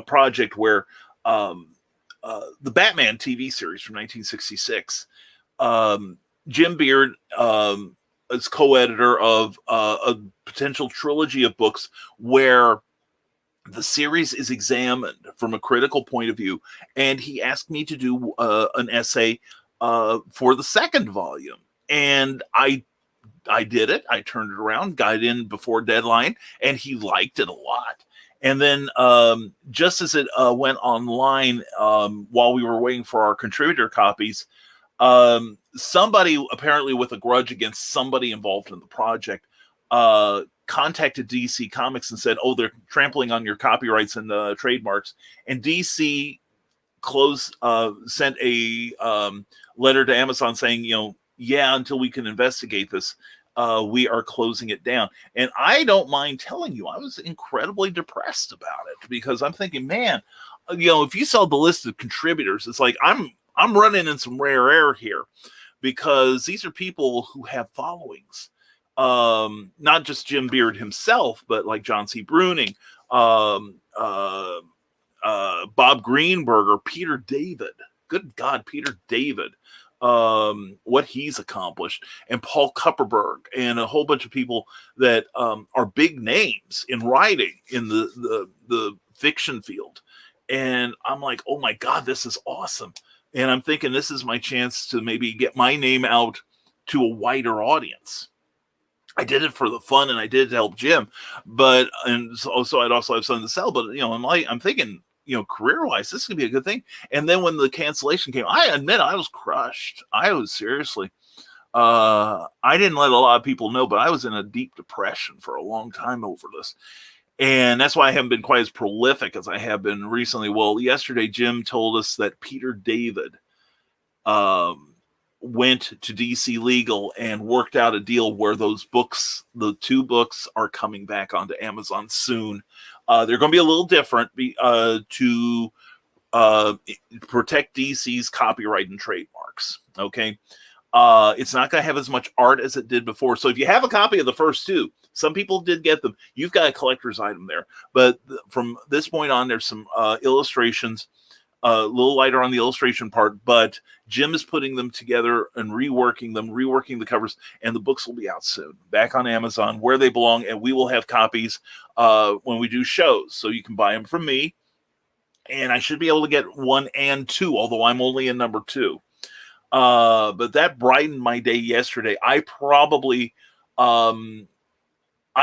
project where the Batman TV series from 1966, Jim Beard is co-editor of a potential trilogy of books where the series is examined from a critical point of view. And he asked me to do an essay for the second volume. And I did it. I turned it around, got it in before deadline, and he liked it a lot. And then just as it went online, while we were waiting for our contributor copies, somebody apparently with a grudge against somebody involved in the project contacted DC Comics and said, "Oh, they're trampling on your copyrights and trademarks." And DC sent a letter to Amazon saying, yeah, until we can investigate this, we are closing it down. And I don't mind telling you, I was incredibly depressed about it, because I'm thinking, man, if you saw the list of contributors, it's like I'm running in some rare air here, because these are people who have followings. Not just Jim Beard himself, but like John C. Bruning, Bob Greenberger, Peter David. Good God, Peter David. What he's accomplished, and Paul Kupperberg, and a whole bunch of people that are big names in writing in the fiction field. And I'm like, oh my God, this is awesome. And I'm thinking this is my chance to maybe get my name out to a wider audience. I did it for the fun, and I did it to help Jim, and so I'd also have something to sell. But I'm thinking, career-wise, this is gonna be a good thing. And then when the cancellation came, I admit I was crushed. I was seriously. I didn't let a lot of people know, but I was in a deep depression for a long time over this. And that's why I haven't been quite as prolific as I have been recently. Well, yesterday, Jim told us that Peter David went to DC Legal and worked out a deal where those books, the 2 books, are coming back onto Amazon soon. They're going to be a little different to protect DC's copyright and trademarks. Okay. It's not going to have as much art as it did before. So if you have a copy of the first 2, some people did get them, you've got a collector's item there. But from this point on, there's some illustrations, a little lighter on the illustration part, but Jim is putting them together and reworking the covers, and the books will be out soon, back on Amazon where they belong. And we will have copies when we do shows, so you can buy them from me. And I should be able to get 1 and 2, although I'm only in number 2. But that brightened my day yesterday. I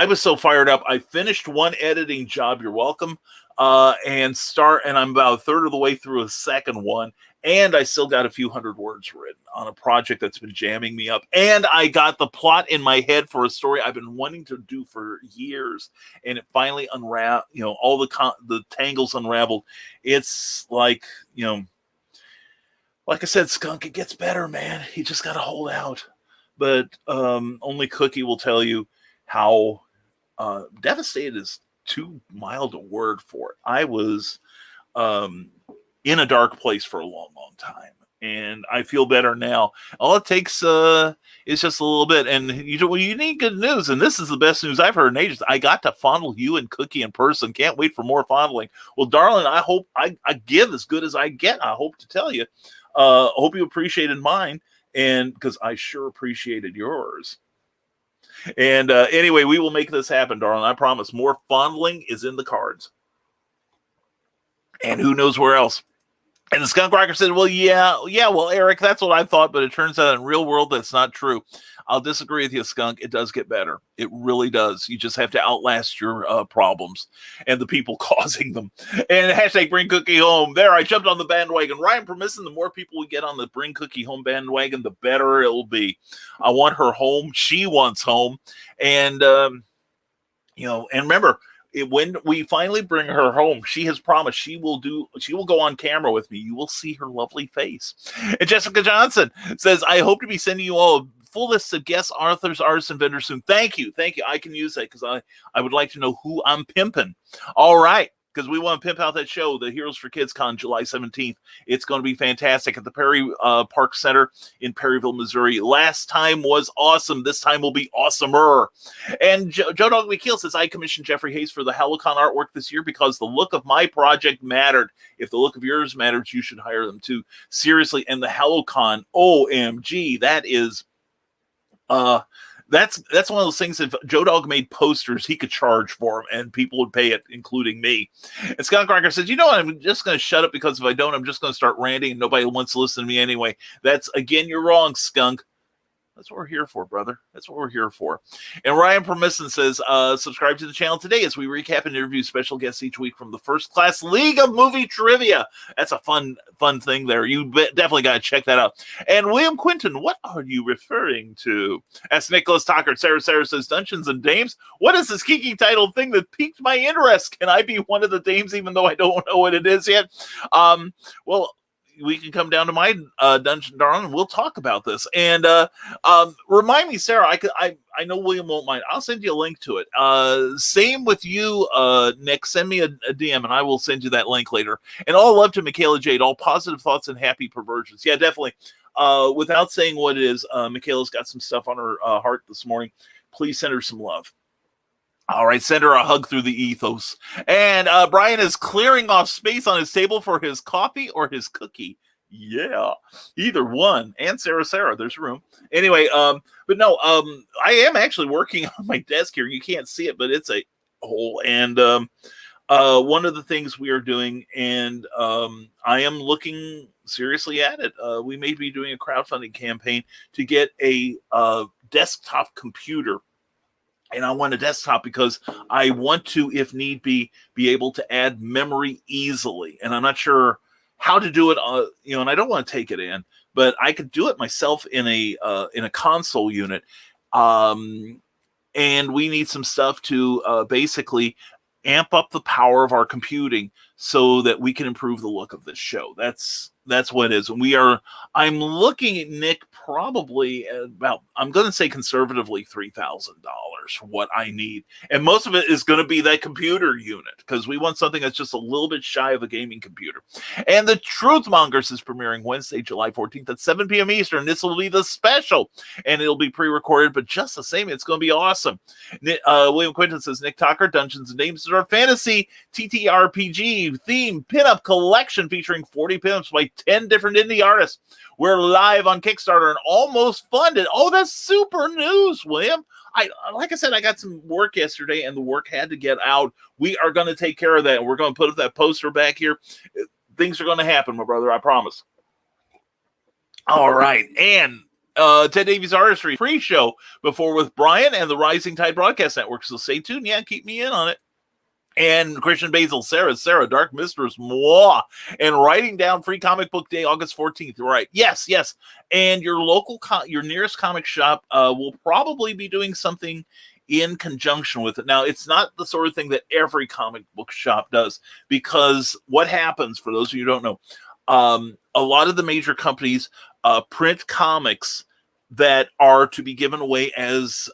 was so fired up. I finished 1 editing job. You're welcome. And I'm about a third of the way through a second one, and I still got a few hundred words written on a project that's been jamming me up. And I got the plot in my head for a story I've been wanting to do for years, and it finally unraveled. All the tangles unraveled. It's like, like I said, Skunk, it gets better, man. You just got to hold out. But only Cookie will tell you how devastated is too mild a word for it. I was in a dark place for a long, long time, and I feel better now. All it takes is just a little bit. And you need good news, and this is the best news I've heard in ages. I got to fondle you and Cookie in person. Can't wait for more fondling. Well, darling, I hope I give as good as I get. I hope to tell you. Hope you appreciated mine, and because I sure appreciated yours. And anyway, we will make this happen, darling. I promise. More fondling is in the cards. And who knows where else. And the Skunk Rocker said, well, well, Eric, that's what I thought, but it turns out in real world that's not true. I'll disagree with you, Skunk. It does get better. It really does. You just have to outlast your problems and the people causing them. And hashtag bring Cookie home. There, I jumped on the bandwagon. Ryan Permisson, the more people we get on the bring Cookie home bandwagon, the better it'll be. I want her home. She wants home. And, and remember, when we finally bring her home, she has promised she will go on camera with me. You will see her lovely face. And Jessica Johnson says, I hope to be sending you all a full list of guest authors, artists, and vendors soon. Thank you. I can use that because I would like to know who I'm pimping. All right. Because we want to pimp out that show, the Heroes for Kids Con, July 17th. It's going to be fantastic at the Perry Park Center in Perryville, Missouri. Last time was awesome. This time will be awesomer. And Joe Dog McKeel says, I commissioned Jeffrey Hayes for the HalloCon artwork this year because the look of my project mattered. If the look of yours matters, you should hire them too. Seriously, and the HalloCon, OMG, that is... That's one of those things. If Joe Dog made posters, he could charge for them, and people would pay it, including me. And Scott Cracker says, I'm just going to shut up, because if I don't, I'm just going to start ranting, and nobody wants to listen to me anyway. Again, you're wrong, skunk. That's what we're here for, brother. That's what we're here for. And Ryan Permisson says, subscribe to the channel today as we recap and interview special guests each week from the First Class League of Movie Trivia. That's a fun thing there. You definitely got to check that out. And William Quinton, what are you referring to? As Nicholas Tucker, Sarah says, Dungeons and Dames. What is this geeky title thing that piqued my interest? Can I be one of the dames even though I don't know what it is yet? Well, we can come down to my dungeon, darling, and we'll talk about this. And remind me, Sarah, I know William won't mind. I'll send you a link to it. Same with you, Nick. Send me a DM, and I will send you that link later. And all love to Michaela Jade. All positive thoughts and happy perversions. Yeah, definitely. Without saying what it is, Michaela's got some stuff on her heart this morning. Please send her some love. All right, send her a hug through the ethos. And Brian is clearing off space on his table for his coffee or his cookie. Yeah, either one. And Sarah, there's room. Anyway, but no, I am actually working on my desk here. You can't see it, but it's a hole. And one of the things we are doing, and I am looking seriously at it. We may be doing a crowdfunding campaign to get a desktop computer. And I want a desktop because I want to, if need be able to add memory easily. And I'm not sure how to do it, and I don't want to take it in, but I could do it myself in a console unit. And we need some stuff to basically amp up the power of our computing so that we can improve the look of this show. That's what it is. And I'm looking at Nick probably about, I'm going to say conservatively $3,000 for what I need. And most of it is going to be that computer unit because we want something that's just a little bit shy of a gaming computer. And The Truthmongers is premiering Wednesday, July 14th at 7 p.m. Eastern. This will be the special and it'll be pre-recorded, but just the same, it's going to be awesome. William Quinton says, Nick Tucker, Dungeons and Dames is our fantasy TTRPG theme pinup collection featuring 40 pinups by 10 different indie artists. We're live on Kickstarter and almost funded. Oh, that's super news, William. Like I said, I got some work yesterday and the work had to get out. We are going to take care of that. We're going to put up that poster back here. Things are going to happen, my brother. I promise. All right. And Ted Davies Artistry pre-show before with Brian and the Rising Tide Broadcast Network. So stay tuned. Yeah, keep me in on it. And Christian Basil, Sarah, Dark Mistress, moi, and Writing Down Free Comic Book Day, August 14th. Right. Yes. And your local, your nearest comic shop will probably be doing something in conjunction with it. Now, it's not the sort of thing that every comic book shop does, because what happens, for those of you who don't know, a lot of the major companies print comics that are to be given away as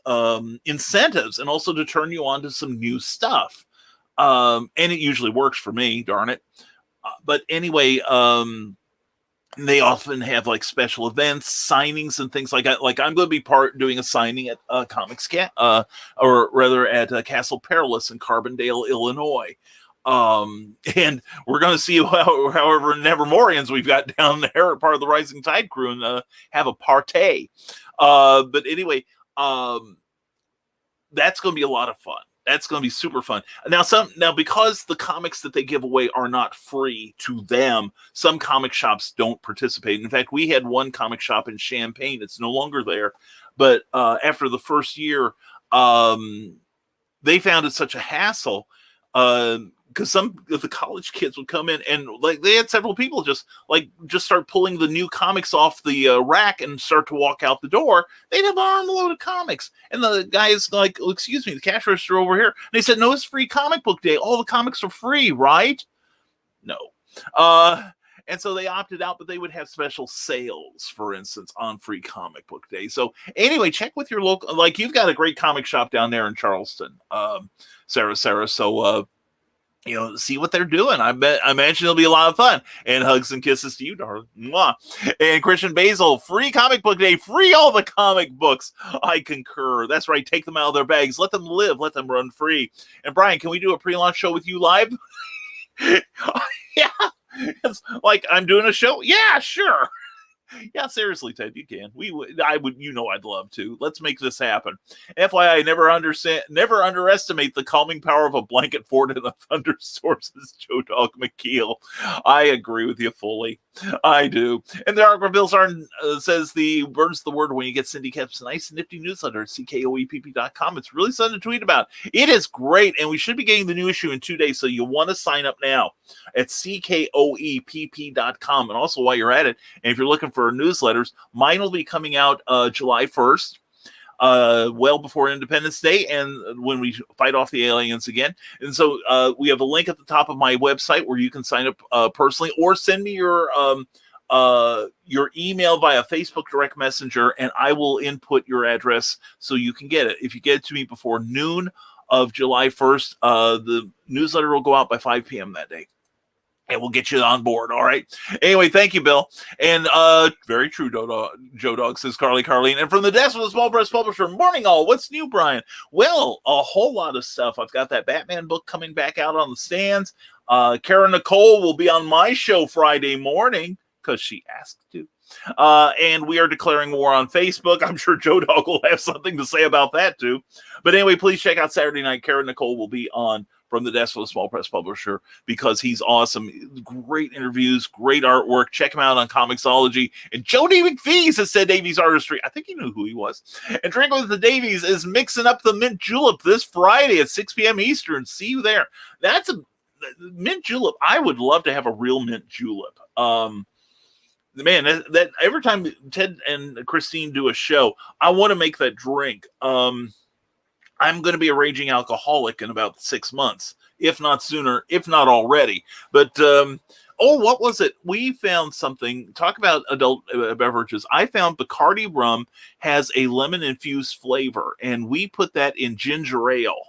incentives and also to turn you on to some new stuff. And it usually works for me, darn it. But anyway, they often have like special events, signings, and things like that. Like I'm going to be doing a signing at Comics or rather at Castle Perilous in Carbondale, Illinois. And we're going to see however Nevermorians we've got down there, part of the Rising Tide crew, and have a partay. But anyway, that's going to be a lot of fun. That's going to be super fun. Now, because the comics that they give away are not free to them, some comic shops don't participate. In fact, we had one comic shop in Champaign. It's no longer there. But after the first year, they found it such a hassle because some of the college kids would come in and like they had several people just start pulling the new comics off the rack and start to walk out the door. They'd have an armload of comics, and the guy's like, oh, "Excuse me, the cash register over here." And they said, "No, it's free comic book day. All the comics are free, right?" No. And so they opted out, but they would have special sales, for instance, on free comic book day. So anyway, check with your local, like you've got a great comic shop down there in Charleston, Sarah. So see what they're doing. I imagine it'll be a lot of fun. And hugs and kisses to you, darling. Mwah. And Christian Basil, free comic book day, free all the comic books. I concur. That's right. Take them out of their bags. Let them live. Let them run free. And Brian, can we do a pre-launch show with you live? Yeah. It's like I'm doing a show. Yeah, sure. Yeah, seriously, Ted, you can. I would, I'd love to. Let's make this happen. FYI, never underestimate the calming power of a blanket fort in a thunderstorm, says Joe Dog McKeel. I agree with you fully. I do. And the Argyle Bills says the bird's the word when you get Cindy Kemp's nice nifty newsletter at ckoepp.com. It's really something to tweet about. It is great, and we should be getting the new issue in 2 days, so you want to sign up now at ckoepp.com. And also, while you're at it, and if you're looking for newsletters, mine will be coming out July 1st. Well before Independence Day, and when we fight off the aliens again. And so we have a link at the top of my website where you can sign up personally, or send me your email via Facebook direct messenger, and I will input your address so you can get it. If you get it to me before noon of July 1st, the newsletter will go out by 5 p.m. that day. And we'll get you on board, all right? Anyway, thank you, Bill. And very true, Joe Dog, says Carleen. And from the desk of the Small Press Publisher, morning all. What's new, Brian? Well, a whole lot of stuff. I've got that Batman book coming back out on the stands. Kara Nicole will be on my show Friday morning because she asked to. And we are declaring war on Facebook. I'm sure Joe Dog will have something to say about that, too. But anyway, please check out Saturday night. Kara Nicole will be on from the desk of the Small Press Publisher because he's awesome. Great interviews, great artwork. Check him out on Comixology. And Jody McPhee has said Davies Artistry. I think you knew who he was. And Drink with the Davies is mixing up the mint julep this Friday at 6 p.m. Eastern. See you there. That's a mint julep. I would love to have a real mint julep. Man, that every time Ted and Christine do a show, I want to make that drink. I'm going to be a raging alcoholic in about 6 months, if not sooner, if not already. But, what was it? We found something. Talk about adult beverages. I found Bacardi rum has a lemon-infused flavor, and we put that in ginger ale.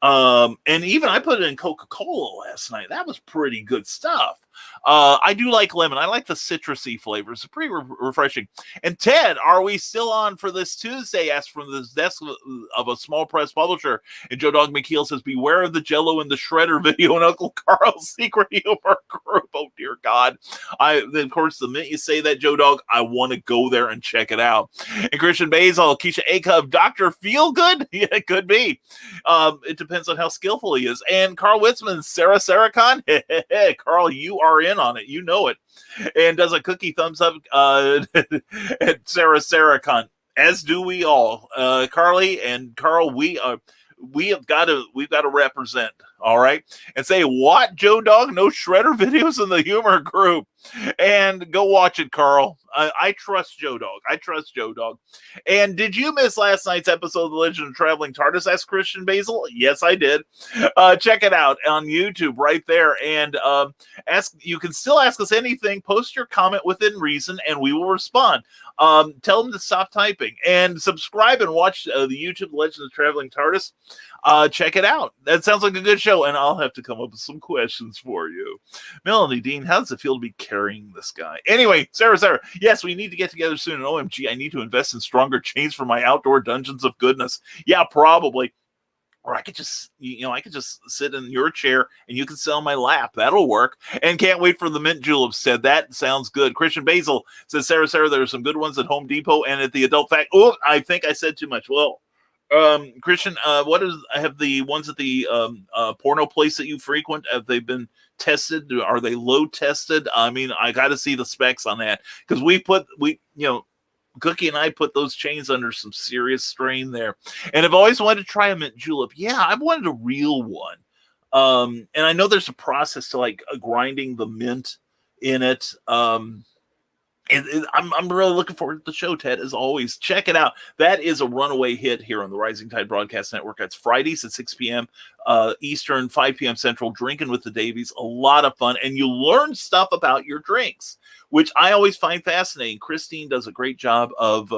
And even I put it in Coca-Cola last night. That was pretty good stuff. I do like lemon. I like the citrusy flavors. It's pretty refreshing. And Ted, are we still on for this Tuesday? Asked from the desk of a Small Press Publisher. And Joe Dog McKeel says, beware of the Jello and the Shredder video in Uncle Carl's secret humor group. Oh, dear God. Of course, the minute you say that, Joe Dog, I want to go there and check it out. And Christian Basil, Keisha Akub, Dr. Feelgood? Yeah, it could be. It depends on how skillful he is. And Carl Witzman, Sarah Saracon. Carl, you are in on it. You know it. And does a cookie thumbs up at Sarah Saracon, as do we all. Carly and Carl, we've got to represent, all right? And say, what, Joe Dog? No Shredder videos in the humor group. And go watch it, Carl. I trust Joe Dog. And did you miss last night's episode of The Legend of Traveling TARDIS? Asked Christian Basil. Yes, I did. Check it out on YouTube right there. And you can still ask us anything. Post your comment within reason, and we will respond. Tell them to stop typing. And subscribe and watch the YouTube The Legend of Traveling TARDIS. Check it out. That sounds like a good show, and I'll have to come up with some questions for you. Melanie Dean, how does it feel to be carrying this guy? Anyway, Sarah, yes, we need to get together soon. And OMG, I need to invest in stronger chains for my outdoor dungeons of goodness. Yeah, probably. Or I could just, sit in your chair and you can sit on my lap. That'll work. And can't wait for the mint juleps. Said that sounds good. Christian Basil says, Sarah, there are some good ones at Home Depot and at the Adult Fact. Oh, I think I said too much. Well, Christian, I have the ones at the porno place that you frequent? Have they been tested? Are they load tested? I mean, I got to see the specs on that because Cookie and I put those chains under some serious strain there. And I've always wanted to try a mint julep. Yeah, I've wanted a real one. And I know there's a process to grinding the mint in it. I'm really looking forward to the show, Ted, as always. Check it out. That is a runaway hit here on the Rising Tide Broadcast Network. That's Fridays at 6 p.m. Eastern, 5 p.m. Central, Drinking with the Davies. A lot of fun. And you learn stuff about your drinks, which I always find fascinating. Christine does a great job of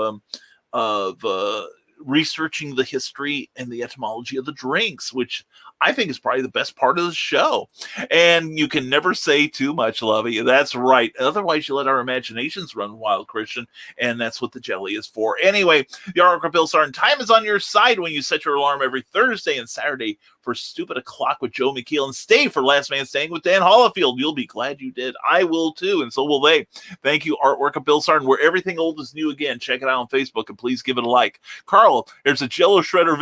researching the history and the etymology of the drinks, which I think is probably the best part of the show. And you can never say too much, Lovey. That's right. Otherwise, you let our imaginations run wild, Christian. And that's what the jelly is for. Anyway, the artwork of Bill Sarn. Time is on your side when you set your alarm every Thursday and Saturday for Stupid O'Clock with Joe McKeel, and stay for Last Man Standing with Dan Hollifield. You'll be glad you did. I will too, and so will they. Thank you, Artwork of Bill Sarn, where everything old is new again. Check it out on Facebook, and please give it a like. Carl, there's a Jello shredder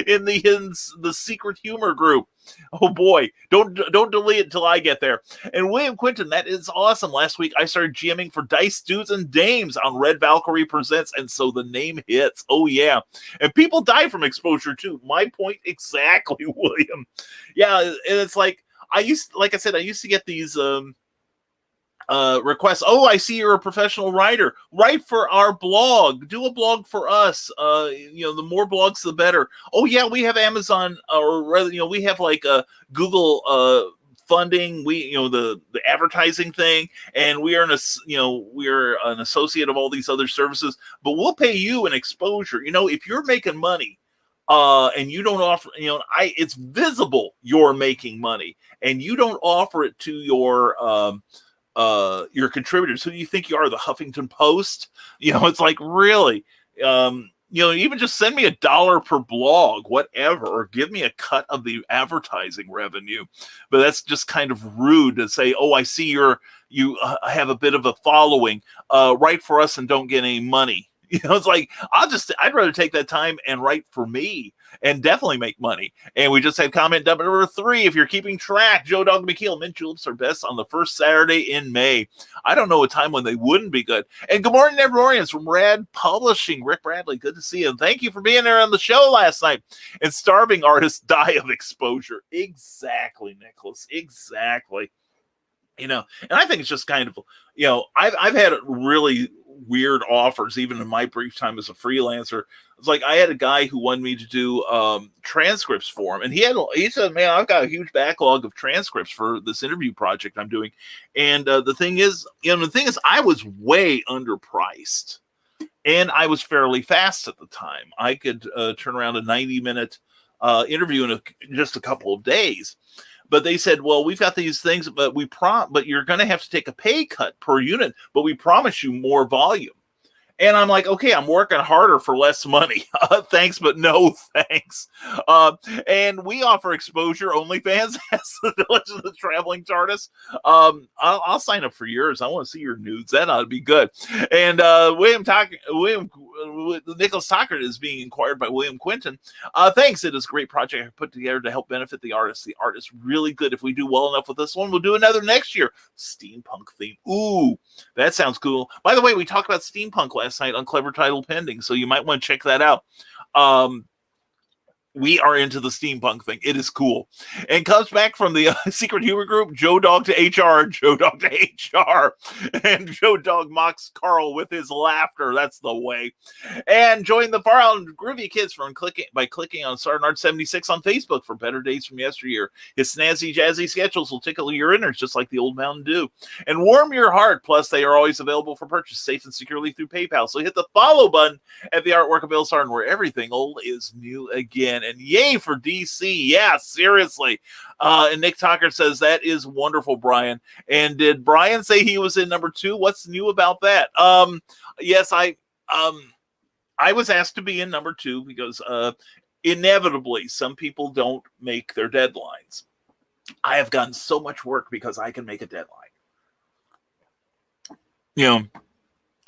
in the secret humor group. Oh boy, don't delete it until I get there. And William Quinton, that is awesome. Last week I started GMing for Dice Dudes and Dames on Red Valkyrie Presents, and so the name hits. Oh yeah, and people die from exposure too. My point exactly, William. Yeah, and it's like I used to get these requests. Oh, I see you're a professional writer. Write for our blog. Do a blog for us. The more blogs, the better. Oh yeah, we have Amazon, or rather, we have like Google funding. We, the advertising thing, and we are we're an associate of all these other services. But we'll pay you an exposure. If you're making money, and you don't offer, it's visible you're making money, and you don't offer it to your contributors. Who do you think you are, the Huffington Post? It's like, really, even just send me $1 per blog, whatever, or give me a cut of the advertising revenue. But that's just kind of rude to say, oh, I see you have a bit of a following, write for us and don't get any money. It's like, I'd rather take that time and write for me and definitely make money. And we just had comment number 3. If you're keeping track, Joe Dog McKeel, mint juleps are best on the first Saturday in May. I don't know a time when they wouldn't be good. And good morning, Nevermorians from Rad Publishing. Rick Bradley, good to see you. And thank you for being there on the show last night. And starving artists die of exposure. Exactly, Nicholas. Exactly. And I think it's just kind of, I've had really weird offers, even in my brief time as a freelancer. It's like I had a guy who wanted me to do transcripts for him, and he said, "Man, I've got a huge backlog of transcripts for this interview project I'm doing." And the thing is, I was way underpriced, and I was fairly fast at the time. I could turn around a 90-minute interview in just a couple of days. But they said, well, we've got these things, but but you're going to have to take a pay cut per unit, but we promise you more volume. And I'm like, okay, I'm working harder for less money. Thanks, but no thanks. And we offer exposure. OnlyFans has the traveling TARDIS. I'll sign up for yours. I want to see your nudes. That ought to be good. And Nicholas Tockert is being inquired by William Quinton. Thanks. It is a great project I put together to help benefit the artist. The art is really good. If we do well enough with this one, we'll do another next year. Steampunk theme. Ooh, that sounds cool. By the way, we talked about steampunk last night on Clever Title Pending, so you might want to check that out. We are into the steampunk thing. It is cool. And comes back from the secret humor group, Joe Dog to HR, Joe Dog to HR. And Joe Dog mocks Carl with his laughter. That's the way. And join the Far Out and Groovy Kids by clicking on Sarnard76 on Facebook for better days from yesteryear. His snazzy, jazzy schedules will tickle your innards just like the old Mountain Dew. And warm your heart. Plus, they are always available for purchase safe and securely through PayPal. So hit the follow button at the Artwork of Bill Sarn, where everything old is new again. And yay for DC. Yeah, seriously. And Nick Tocker says, that is wonderful, Brian. And did Brian say he was in number 2? What's new about that? Yes, I was asked to be in number 2 because inevitably some people don't make their deadlines. I have gotten so much work because I can make a deadline.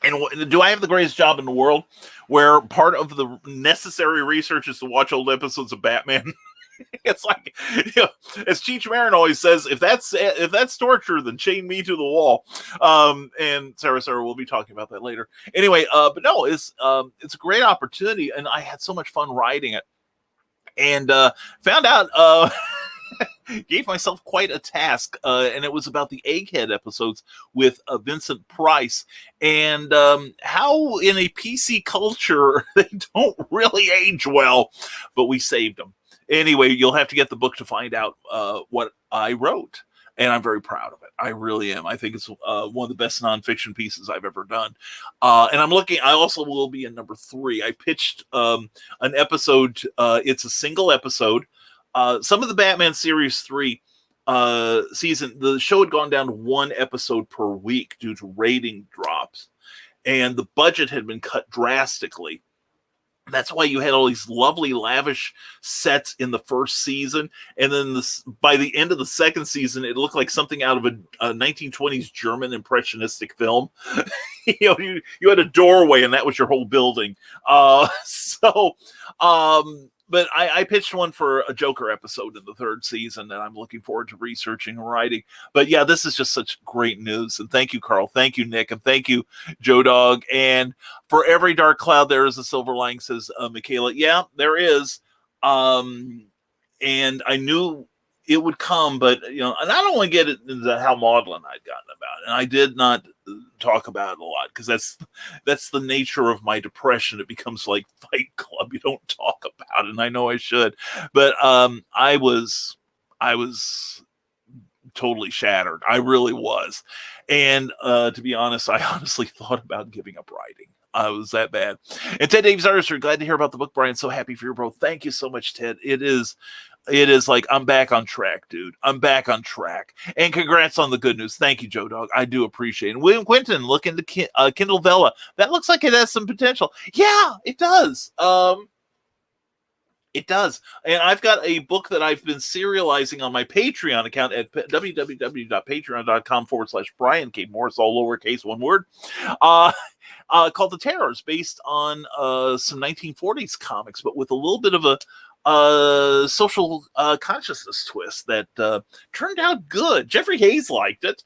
And do I have the greatest job in the world where part of the necessary research is to watch old episodes of Batman? It's like, as Cheech Marin always says, if that's torture, then chain me to the wall. And Sarah will be talking about that later. Anyway, but no, it's a great opportunity, and I had so much fun writing it. And found out gave myself quite a task, and it was about the Egghead episodes with Vincent Price, and how in a PC culture they don't really age well, but we saved them. Anyway, you'll have to get the book to find out what I wrote. and I'm very proud of it. I really am. I think it's one of the best nonfiction pieces I've ever done. And I also will be in number 3. I pitched an episode. It's a single episode. Some of the Batman Series 3 season, the show had gone down to 1 episode per week due to rating drops, and the budget had been cut drastically. That's why you had all these lovely, lavish sets in the first season, and then by the end of the second season, it looked like something out of a 1920s German impressionistic film. You had a doorway, and that was your whole building. But I pitched one for a Joker episode in the 3rd season, and I'm looking forward to researching and writing. But yeah, this is just such great news. And thank you, Carl. Thank you, Nick. And thank you, Joe Dog. And for every dark cloud, there is a silver lining, says Michaela. Yeah, there is. And I knew it would come, but, and I don't want to get into how maudlin I'd gotten about it. And I did not talk about it a lot, because that's the nature of my depression. It becomes like Fight Club. You don't talk about it, and I know I should. But I was totally shattered. I really was. And to be honest, I honestly thought about giving up writing. I was that bad. And Ted Davies Artister, glad to hear about the book, Brian. So happy for you, bro. Thank you so much, Ted. It is like, I'm back on track, dude. I'm back on track. And congrats on the good news. Thank you, Joe Dog. I do appreciate it. And William Quinton, look into Kindle Vella. That looks like it has some potential. Yeah, it does. It does. And I've got a book that I've been serializing on my Patreon account at www.patreon.com/Brian K. Morris, all lowercase, one word, called The Terrors, based on some 1940s comics, but with a little bit of a social consciousness twist that turned out good. Jeffrey Hayes liked it.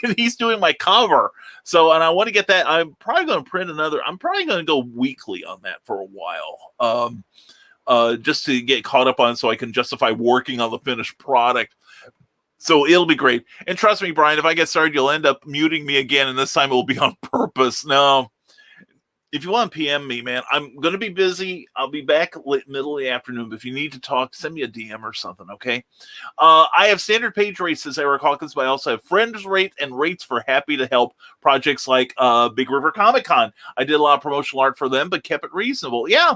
And he's doing my cover. So, and I want to get that. I'm probably going to print another. I'm probably going to go weekly on that for a while. Just to get caught up on, so I can justify working on the finished product. So it'll be great. And trust me, Brian, if I get started, you'll end up muting me again, and this time it will be on purpose. No, if you want to PM me, man, I'm going to be busy. I'll be back middle of the afternoon. But if you need to talk, send me a DM or something, okay? I have standard page rates, says Eric Hawkins, but I also have friends rate and rates for happy to help projects like Big River Comic Con. I did a lot of promotional art for them, but kept it reasonable. Yeah.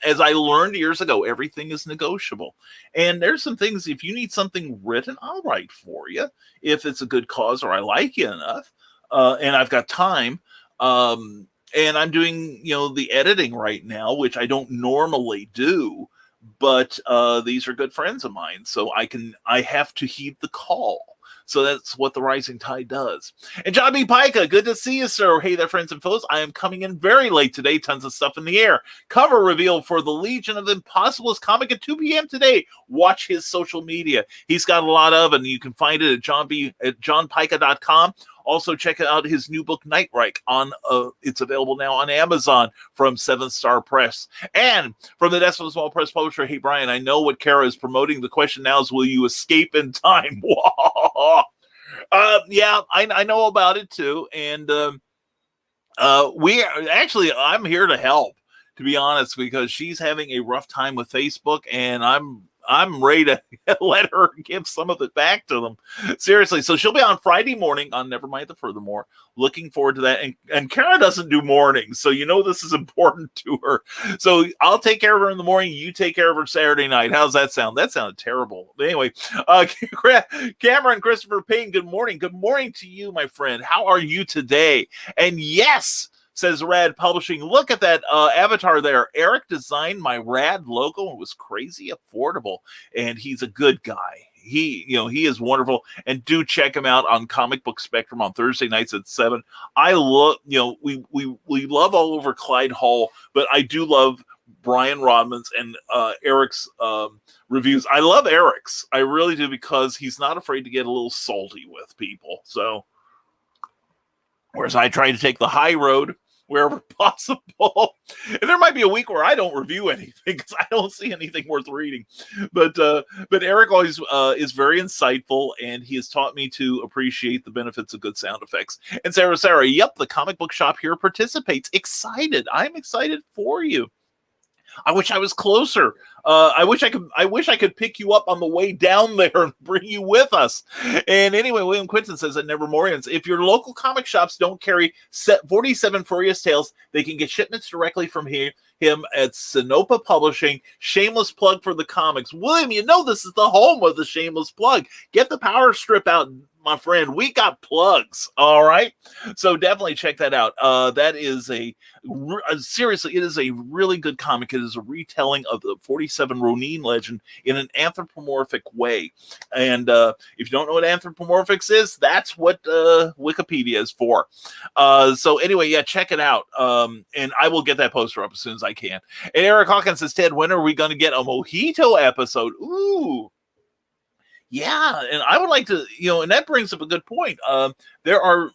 As I learned years ago, everything is negotiable. And there's some things, if you need something written, I'll write for you if it's a good cause or I like you enough. And I've got time. And I'm doing, the editing right now, which I don't normally do, but these are good friends of mine. So I have to heed the call. So that's what the Rising Tide does. And John B. Pica, good to see you, sir. Hey there, friends and foes. I am coming in very late today. Tons of stuff in the air. Cover reveal for the Legion of Impossibles comic at 2 p.m. today. Watch his social media. He's got a lot of, and you can find it at johnpica.com. Also, check out his new book, Nightreich. It's available now on Amazon from 7th Star Press. And from the desk of a small press publisher, hey, Brian, I know what Kara is promoting. The question now is, will you escape in time? Yeah, I know about it, too. And I'm here to help, to be honest, because she's having a rough time with Facebook, and I'm ready to let her give some of it back to them. Seriously. So she'll be on Friday morning on Nevermind the Furthermore. Looking forward to that. And Kara doesn't do mornings, so this is important to her. So I'll take care of her in the morning. You take care of her Saturday night. How's that sound? That sounded terrible. But anyway, Cameron Christopher Payne, good morning. Good morning to you, my friend. How are you today? And yes, says Rad Publishing, look at that avatar there. Eric designed my Rad logo. It was crazy affordable, and he's a good guy. He is wonderful, and do check him out on Comic Book Spectrum on Thursday nights at 7. I love, we love all over Clyde Hall, but I do love Brian Rodman's and Eric's reviews. I love Eric's. I really do, because he's not afraid to get a little salty with people. So, whereas I try to take the high road wherever possible. And there might be a week where I don't review anything because I don't see anything worth reading. But Eric always is very insightful, and he has taught me to appreciate the benefits of good sound effects. And Sarah, yep, the comic book shop here participates. Excited. I'm excited for you. I wish I was closer. I wish I could pick you up on the way down there and bring you with us. And anyway, William Quinton says at Nevermorians, if your local comic shops don't carry 47 Furious Tales, they can get shipments directly from him at Sinopa Publishing. Shameless plug for the comics. William, you know this is the home of the shameless plug. Get the power strip out, my friend. We got plugs. All right. So definitely check that out. That is seriously, it is a really good comic. It is a retelling of the 47 Ronin legend in an anthropomorphic way. And if you don't know what anthropomorphics is, that's what Wikipedia is for. So anyway, yeah, check it out. And I will get that poster up as soon as I can. And Eric Hawkins says, Ted, when are we going to get a Mojito episode? Ooh. Yeah, and I would like to, and that brings up a good point. There are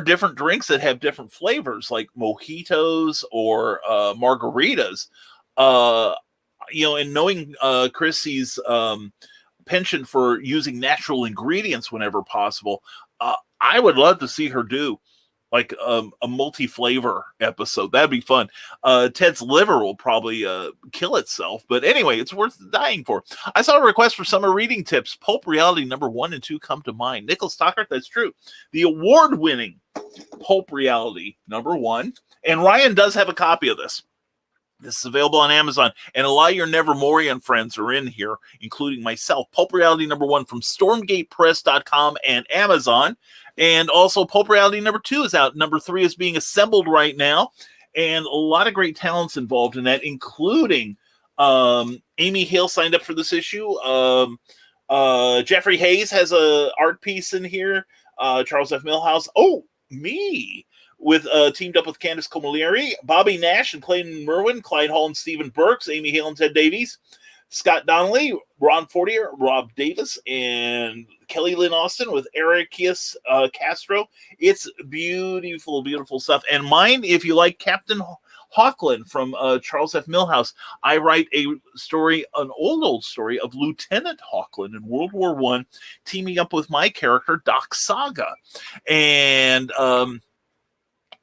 different drinks that have different flavors, like mojitos or margaritas. And knowing Chrissy's penchant for using natural ingredients whenever possible, I would love to see her do like a multi-flavor episode. That'd be fun. Ted's liver will probably kill itself, but anyway, it's worth dying for. I saw a request for summer reading tips. Pulp Reality number 1 and 2 come to mind. Nicholas Stockert, that's true. The award-winning Pulp Reality number 1, and Ryan does have a copy of this. This is available on Amazon, and a lot of your Nevermorian friends are in here, including myself. Pulp Reality number 1 from StormgatePress.com and Amazon. And also Pulp Reality number 2 is out. Number 3 is being assembled right now. And a lot of great talents involved in that, including Amy Hale signed up for this issue. Jeffrey Hayes has a art piece in here. Charles F. Milhouse. Oh, me. With teamed up with Candice Camilleri, Bobby Nash and Clayton Merwin, Clyde Hall and Stephen Burks, Amy Hale and Ted Davies, Scott Donnelly, Ron Fortier, Rob Davis, and Kelly Lynn Austin with Ericius Castro. It's beautiful, beautiful stuff. And mine, if you like Captain Hawkland from Charles F. Milhouse, I write a story, an old story of Lieutenant Hawkland in World War I, teaming up with my character, Doc Saga. And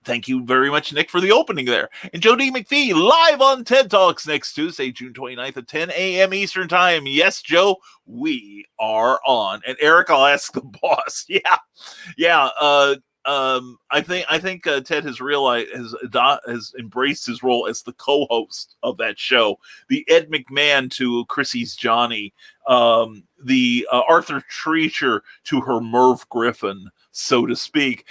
thank you very much, Nick, for the opening there. And Joe D. McPhee, live on TED Talks next Tuesday, June 29th at 10 a.m. Eastern Time. Yes, Joe, we are on. And Eric, I'll ask the boss. Yeah. I think Ted has realized, has embraced his role as the co-host of that show. The Ed McMahon to Chrissy's Johnny, the Arthur Treacher to her Merv Griffin, so to speak,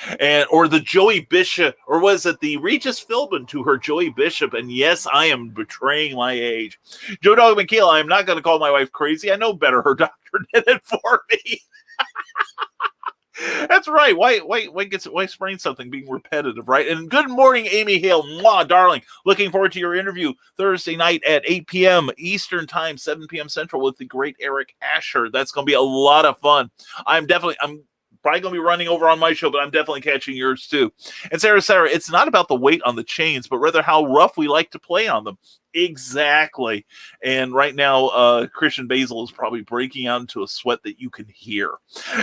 or the Joey Bishop, or was it the Regis Philbin to her Joey Bishop? And yes, I am betraying my age. Joe Dog McKeel, I am not going to call my wife crazy. I know better. Her doctor did it for me. That's right. Why sprain something being repetitive, right? And good morning, Amy Hale. Mwah, darling. Looking forward to your interview Thursday night at 8 p.m. Eastern Time, 7 p.m. Central with the great Eric Asher. That's going to be a lot of fun. I'm probably going to be running over on my show, but I'm definitely catching yours too. And Sarah, it's not about the weight on the chains, but rather how rough we like to play on them. Exactly. And right now, Christian Basil is probably breaking out into a sweat that you can hear.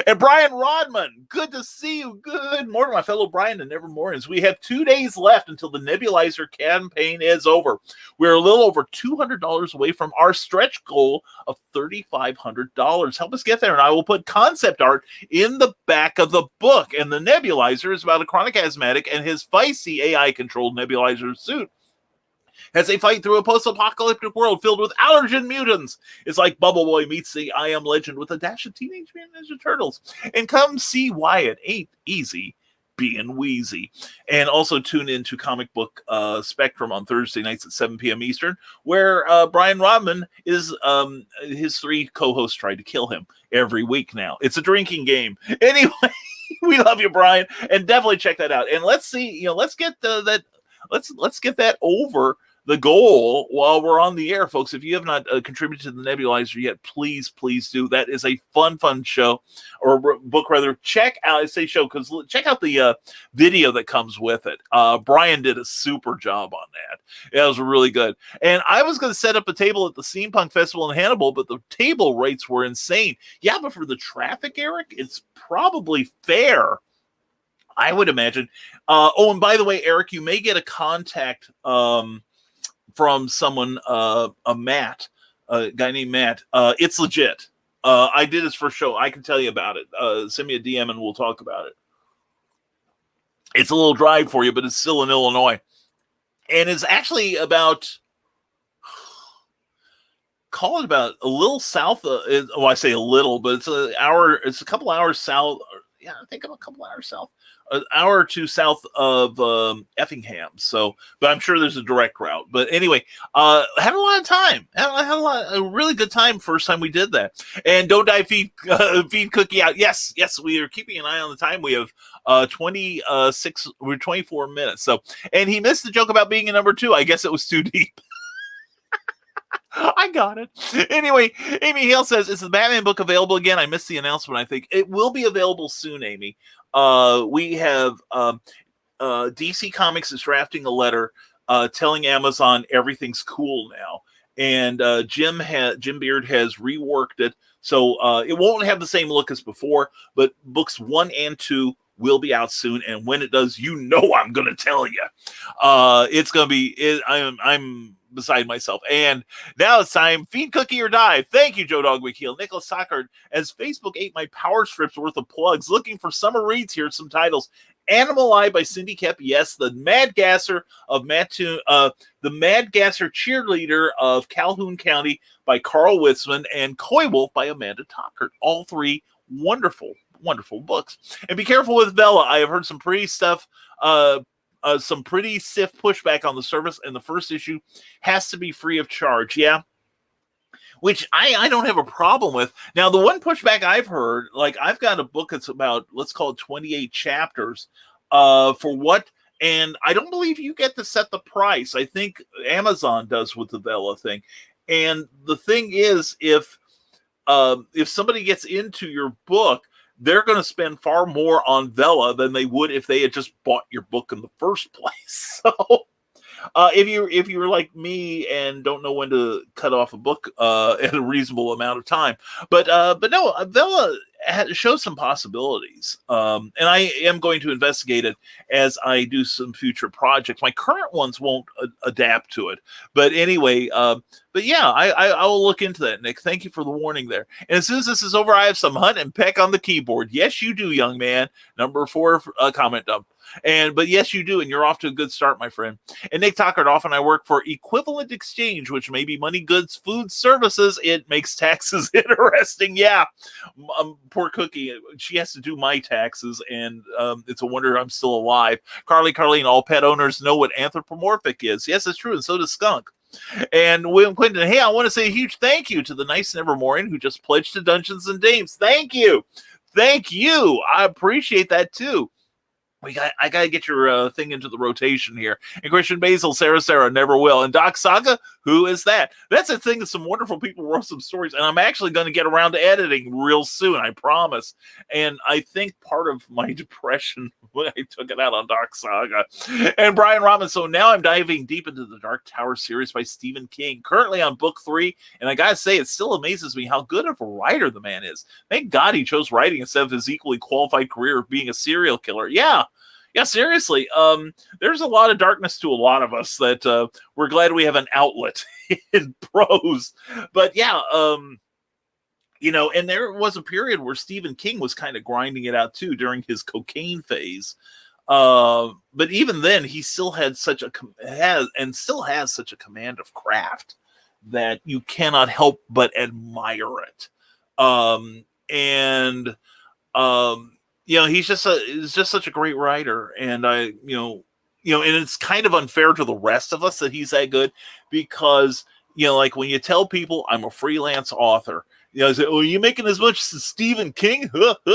And Brian Rodman, good to see you. Good morning, my fellow Brian and Nevermorians. We have 2 days left until the nebulizer campaign is over. We're a little over $200 away from our stretch goal of $3,500. Help us get there, and I will put concept art in the back of the book. And the nebulizer is about a chronic asthmatic and his feisty AI-controlled nebulizer suit as they fight through a post-apocalyptic world filled with allergen mutants. It's like Bubble Boy meets the I Am Legend with a dash of Teenage Mutant Ninja Turtles. And come see why it ain't easy being wheezy. And also tune in to Comic Book Spectrum on Thursday nights at 7 p.m. Eastern, where Brian Rodman is, his 3 co-hosts try to kill him every week now. It's a drinking game. Anyway, we love you, Brian, and definitely check that out. And let's see, let's get let's get that over the goal while we're on the air, folks. If you have not contributed to the nebulizer yet, please do. That is a fun show, or book rather. Check out, I say show, because check out the video that comes with it. Brian did a super job on that. It was really good. And I was going to set up a table at the Steampunk Festival in Hannibal, but the table rates were insane. Yeah, but for the traffic, Eric, it's probably fair, I would imagine. And by the way, Eric, you may get a contact from someone, a Matt, a guy named Matt. It's legit. I did his first show. I can tell you about it. Send me a DM and we'll talk about it. It's a little drive for you, but it's still in Illinois. And it's actually about, call it about a little south of, well, I say a little, but it's a couple hours south. Yeah, I think I'm a couple hours south. An hour or two south of Effingham. So, but I'm sure there's a direct route. But anyway, had a lot of time. Had a really good time first time we did that. And Don't Die feed Cookie out. Yes, we are keeping an eye on the time. We have 24 minutes. So, and he missed the joke about being a number 2. I guess it was too deep. I got it. Anyway, Amy Hale says, is the Batman book available again? I missed the announcement. I think it will be available soon, Amy. We have DC Comics is drafting a letter telling Amazon everything's cool now. And Jim Beard has reworked it. So it won't have the same look as before, but books 1 and 2 will be out soon. And when it does, you know I'm going to tell you. It's going to be, I'm beside myself. And now it's time, feed Cookie or die. Thank you, Joe Dog Heel. Nicholas Sockard, as Facebook ate my power strips worth of plugs, looking for summer reads. Here's some titles. Animal Eye by Cindy Kep. Yes, the Mad Gasser of the Mad Gasser Cheerleader of Calhoun County by Carl Witzman, and Coy Wolf by Amanda Tockert. All 3 wonderful books. And be careful with Vela. I have heard some pretty stuff, some pretty stiff pushback on the service, and the first issue has to be free of charge. Yeah. Which I don't have a problem with. Now, the one pushback I've heard, like I've got a book that's about, let's call it 28 chapters, for what, and I don't believe you get to set the price. I think Amazon does with the Vela thing. And the thing is, if somebody gets into your book, they're going to spend far more on Vela than they would if they had just bought your book in the first place. So if you're like me and don't know when to cut off a book at a reasonable amount of time, but no, Vela shows some possibilities, and I am going to investigate it as I do some future projects. My current ones won't adapt to it, but anyway, but yeah, I will look into that, Nick. Thank you for the warning there. And as soon as this is over, I have some hunt and peck on the keyboard. Yes, you do, young man. Number 4 comment dump. But yes, you do, and you're off to a good start, my friend. And Nick Tockert, often I work for Equivalent Exchange, which may be money, goods, food, services. It makes taxes interesting. Yeah, poor Cookie, she has to do my taxes, and it's a wonder I'm still alive. Carleen, all pet owners know what anthropomorphic is. Yes, it's true, and so does skunk. And William Quinton, hey, I want to say a huge thank you to the nice Nevermorian who just pledged to Dungeons and Dames. Thank you. I appreciate that too. I gotta get your thing into the rotation here. And Christian Basil, Sarah, never will. And Doc Saga, who is that? That's a thing that some wonderful people wrote some stories, and I'm actually going to get around to editing real soon, I promise. And I think part of my depression when I took it out on Doc Saga. And Brian Robin, so now I'm diving deep into the Dark Tower series by Stephen King, currently on book 3, and I gotta say, it still amazes me how good of a writer the man is. Thank God he chose writing instead of his equally qualified career of being a serial killer. Yeah, seriously. There's a lot of darkness to a lot of us that we're glad we have an outlet in prose. But yeah, and there was a period where Stephen King was kind of grinding it out too during his cocaine phase. But even then, he still had still has such a command of craft that you cannot help but admire it. He's just such a great writer, and and it's kind of unfair to the rest of us that he's that good, because like when you tell people I'm a freelance author, say, oh, you making as much as Stephen King? And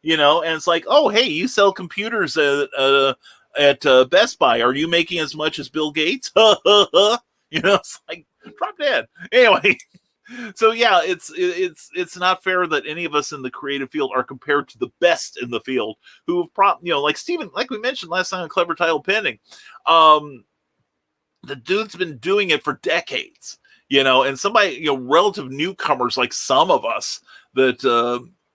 it's like, oh, hey, you sell computers at Best Buy. Are you making as much as Bill Gates? It's like, drop dead. Anyway. So yeah, it's not fair that any of us in the creative field are compared to the best in the field, who have like Stephen, like we mentioned last time on Clever Title Pending, the dude's been doing it for decades, and somebody, relative newcomers like some of us that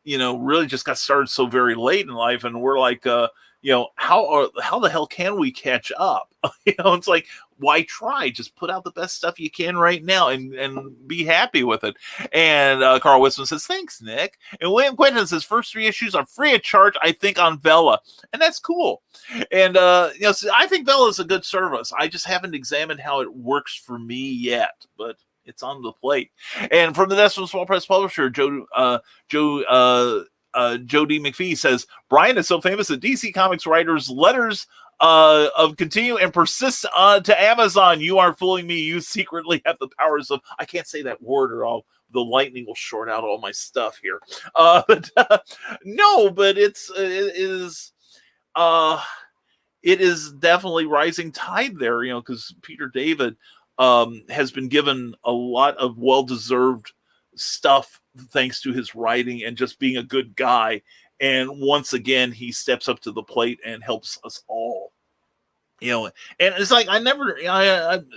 really just got started so very late in life, and we're like, how the hell can we catch up? It's like, why try? Just put out the best stuff you can right now and be happy with it. And Carl Wisman says, thanks, Nick. And William Quinton says, first 3 issues are free of charge, I think, on Vela. And that's cool. And, so I think Vela is a good service. I just haven't examined how it works for me yet, but it's on the plate. And from the National Small Press Publisher, Joe D. McPhee says, Brian is so famous that DC Comics writers' letters of continue and persist to Amazon. You are fooling me. You secretly have the powers of, I can't say that word or the lightning will short out all my stuff here. No, but it is definitely rising tide there, because Peter David has been given a lot of well-deserved stuff thanks to his writing and just being a good guy. And once again, he steps up to the plate and helps us all. And it's like, this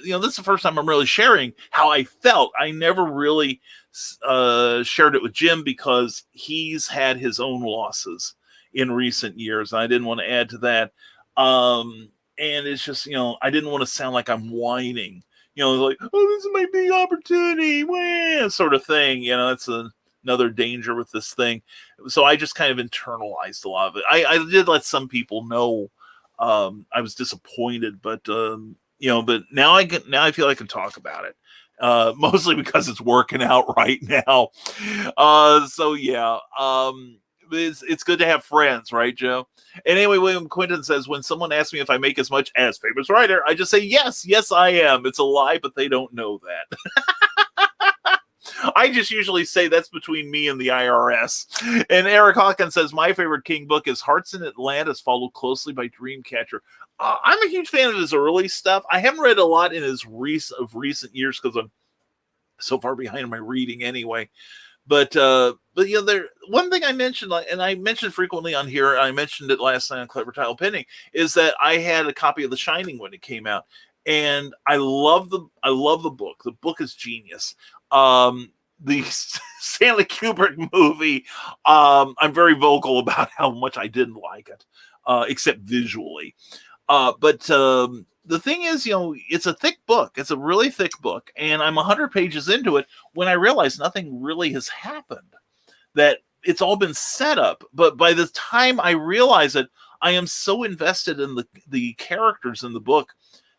is the first time I'm really sharing how I felt. I never really shared it with Jim because he's had his own losses in recent years. And I didn't want to add to that. And it's just, I didn't want to sound like I'm whining, like, oh, this is my big opportunity, wah, sort of thing. That's another danger with this thing. So I just kind of internalized a lot of it. I did let some people know I was disappointed, but but now I feel I can talk about it. Mostly because it's working out right now. So yeah. It's good to have friends, right, Joe? And anyway, William Quinton says, when someone asks me if I make as much as famous writer, I just say, yes, I am. It's a lie, but they don't know that. I just usually say that's between me and the IRS. And Eric Hawkins says, my favorite King book is Hearts in Atlantis, followed closely by Dreamcatcher. I'm a huge fan of his early stuff. I haven't read a lot in his recent years because I'm so far behind in my reading anyway. But one thing I mentioned, and I mentioned frequently on here, I mentioned it last night on Clever Tile Penning, is that I had a copy of The Shining when it came out, and I love the book. The book is genius. The Stanley Kubrick movie, I'm very vocal about how much I didn't like it, except visually. But the thing is, it's a thick book. It's a really thick book. And I'm 100 pages into it when I realize nothing really has happened, that it's all been set up. But by the time I realize it, I am so invested in the characters in the book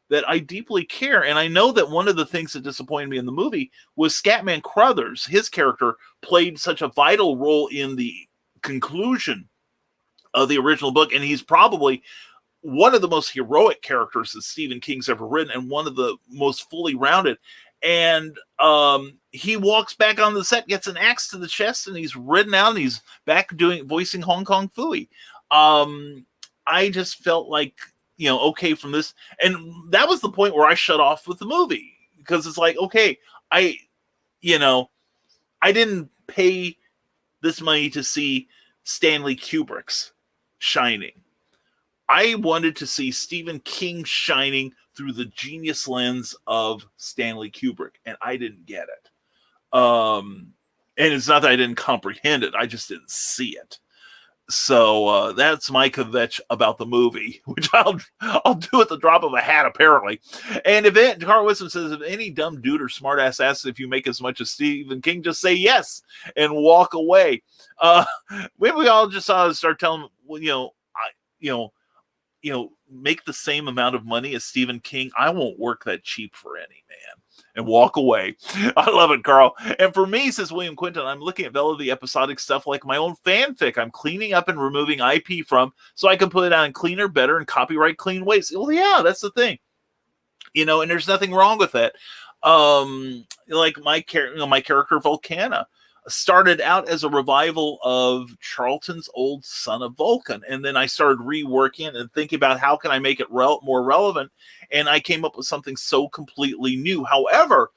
that I deeply care. And I know that one of the things that disappointed me in the movie was Scatman Crothers. His character played such a vital role in the conclusion of the original book. And he's probably one of the most heroic characters that Stephen King's ever written, and one of the most fully rounded. And he walks back on the set, gets an axe to the chest, and he's ridden out, and he's back voicing Hong Kong Phooey. I just felt like, okay, from this, and that was the point where I shut off with the movie, because it's like, okay, I didn't pay this money to see Stanley Kubrick's Shining. I wanted to see Stephen King shining through the genius lens of Stanley Kubrick, and I didn't get it. And it's not that I didn't comprehend it, I just didn't see it. So that's my kvetch about the movie, which I'll do at the drop of a hat, apparently. And Carl Wisdom says, if any dumb dude or smartass asks if you make as much as Stephen King, just say yes and walk away. Maybe we all just start telling them, make the same amount of money as Stephen King. I won't work that cheap for any man, and walk away. I love it, Carl. And for me, says William Quinton, I'm looking at Vela the episodic stuff like my own fanfic. I'm cleaning up and removing IP from, so I can put it out in cleaner, better, and copyright clean ways. Well, yeah, that's the thing. And there's nothing wrong with that. Like my character Volcana started out as a revival of Charlton's old Son of Vulcan. And then I started reworking and thinking about how can I make it more relevant. And I came up with something so completely new. However,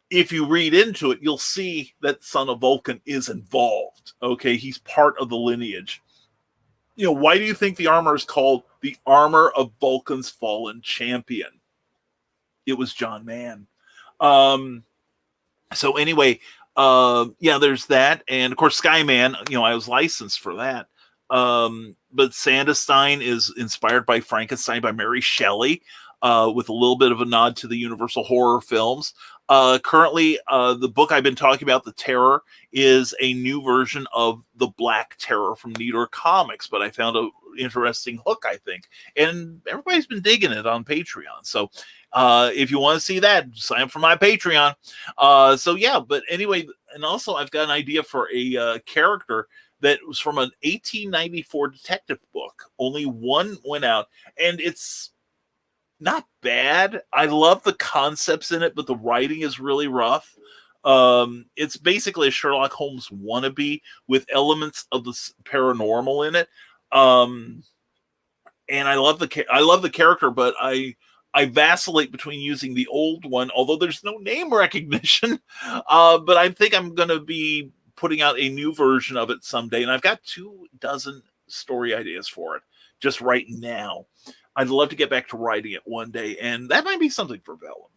if you read into it, you'll see that Son of Vulcan is involved. Okay, he's part of the lineage. Why do you think the armor is called the Armor of Vulcan's Fallen Champion? It was John Mann. So anyway, there's that. And of course, Skyman, I was licensed for that. But Sandestein is inspired by Frankenstein by Mary Shelley. with a little bit of a nod to the Universal horror films. Currently, the book I've been talking about, The Terror, is a new version of The Black Terror from New York Comics, but I found an interesting hook, I think. And everybody's been digging it on Patreon. So if you want to see that, sign up for my Patreon. So yeah, but anyway, and also I've got an idea for a character that was from an 1894 detective book. Only one went out, and it's not bad. I love the concepts in it, but the writing is really rough. It's basically a Sherlock Holmes wannabe with elements of the paranormal in it. And I love the character, but I vacillate between using the old one, although there's no name recognition. But I think I'm going to be putting out a new version of it someday, and I've got 24 story ideas for it just right now. I'd love to get back to writing it one day, and that might be something for Vellum.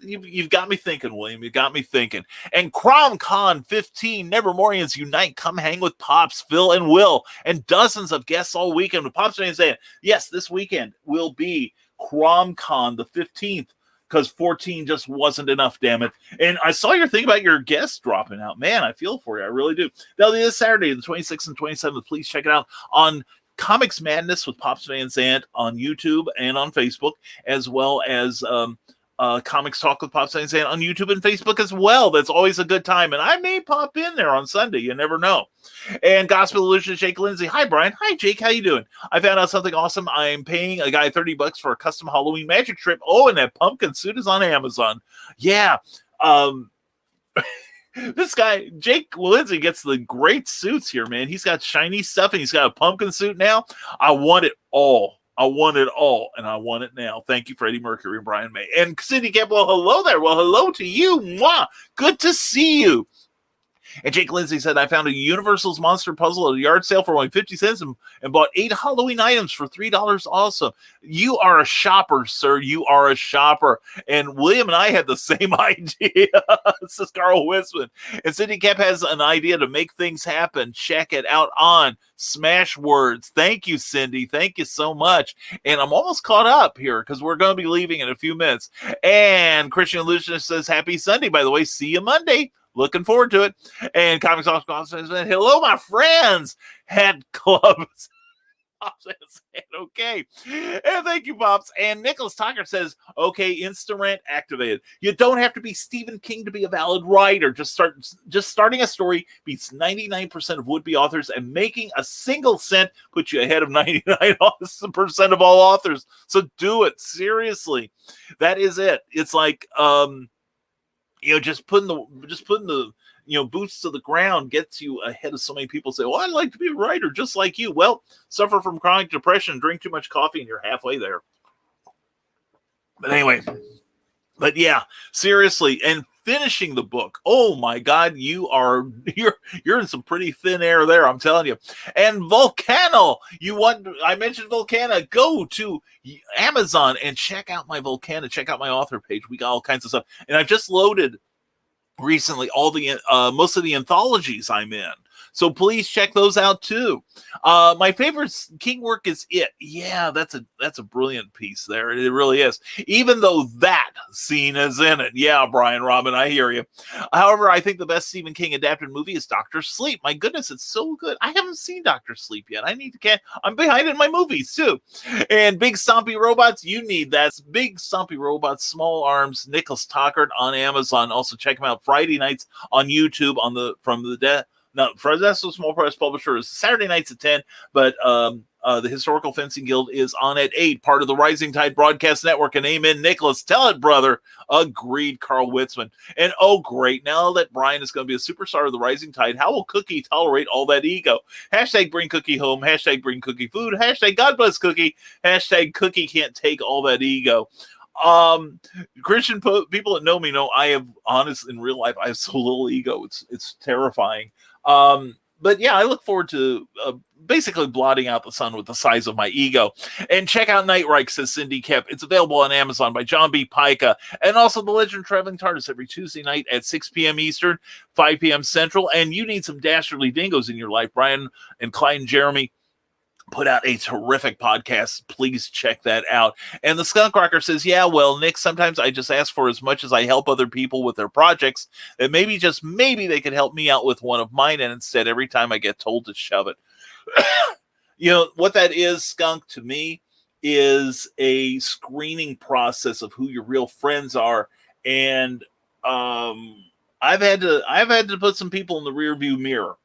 You've got me thinking, William. You got me thinking. And CromCon 15, Nevermorians Unite. Come hang with Pops, Phil, and Will, and dozens of guests all weekend. With Pops fans saying, yes, this weekend will be CromCon the 15th, because 14 just wasn't enough, damn it. And I saw your thing about your guests dropping out. Man, I feel for you. I really do. That'll be this Saturday, the 26th and 27th. Please check it out on Comics Madness with Pops Van Zandt on YouTube and on Facebook, as well as Comics Talk with Pops Van Zandt on YouTube and Facebook as well. That's always a good time, and I may pop in there on Sunday. You never know. And Gospel Illusion, Jake Lindsay. Hi, Brian. Hi, Jake. How you doing? I found out something awesome. I'm paying a guy $30 for a custom Halloween magic trip. Oh, and that pumpkin suit is on Amazon. Yeah. This guy, Jake Lindsay, gets the great suits here, man. He's got shiny stuff, and he's got a pumpkin suit now. I want it all. I want it all, and I want it now. Thank you, Freddie Mercury and Brian May. And Cindy Campbell, hello there. Well, hello to you. Mwah. Good to see you. And Jake Lindsay said, I found a Universal's Monster Puzzle at a yard sale for only 50 cents and bought 8 Halloween items for $3 also. You are a shopper, sir. You are a shopper. And William and I had the same idea. This is Carl Wisman. And Cindy Kemp has an idea to make things happen. Check it out on Smashwords. Thank you, Cindy. Thank you so much. And I'm almost caught up here because we're going to be leaving in a few minutes. And Christian Illusionist says, happy Sunday, by the way. See you Monday. Looking forward to it. And Comics Off says, hello, my friends. Head clubs. Okay. And thank you, Pops. And Nicholas Tucker says, okay, InstaRant activated. You don't have to be Stephen King to be a valid writer. Just starting a story beats 99% of would-be authors, and making a single cent puts you ahead of 99% of all authors. So do it. Seriously. That is it. It's like just putting the boots to the ground gets you ahead of so many people. Say, well, I'd like to be a writer just like you. Well, suffer from chronic depression, drink too much coffee, and you're halfway there. But anyway, yeah, seriously, and finishing the book. Oh my God, you're in some pretty thin air there, I'm telling you. And Volcano, I mentioned Volcano. Go to Amazon and check out my Volcano. Check out my author page. We got all kinds of stuff, and I've just loaded recently all the most of the anthologies I'm in. So please check those out too. My favorite King work is It. Yeah, that's a brilliant piece there. It really is. Even though that scene is in it. Yeah, Brian Robin, I hear you. However, I think the best Stephen King adapted movie is Dr. Sleep. My goodness, it's so good. I haven't seen Dr. Sleep yet. I'm behind in my movies too. And Big Stompy Robots, you need that. Big Stompy Robots, Small Arms, Nicholas Tockert on Amazon. Also check him out Friday nights on YouTube that's a small press publisher. Is Saturday nights at 10, but the Historical Fencing Guild is on at 8, part of the Rising Tide Broadcast Network. And amen, Nicholas. Tell it, brother. Agreed, Carl Witzman. And oh, great. Now that Brian is going to be a superstar of the Rising Tide, how will Cookie tolerate all that ego? Hashtag bring Cookie home. Hashtag bring Cookie food. Hashtag God bless Cookie. Hashtag Cookie can't take all that ego. Christian people that know me know I have, honest, in real life, I have so little ego. It's terrifying. But yeah, I look forward to basically blotting out the sun with the size of my ego. And check out Nightreich, says Cindy Kemp. It's available on Amazon by John B. Pica. And also The Legend of Traveling TARDIS every Tuesday night at 6 p.m. Eastern, 5 p.m. Central. And you need some dastardly dingoes in your life, Brian and Clyde and Jeremy. put out a terrific podcast. Please check that out. And the Skunk Rocker says, yeah, well, Nick, sometimes I just ask for as much as I help other people with their projects, that maybe, just maybe, they could help me out with one of mine. And instead, every time I get told to shove it. You know, what that is, Skunk, to me, is a screening process of who your real friends are. And I've had to put some people in the rearview mirror.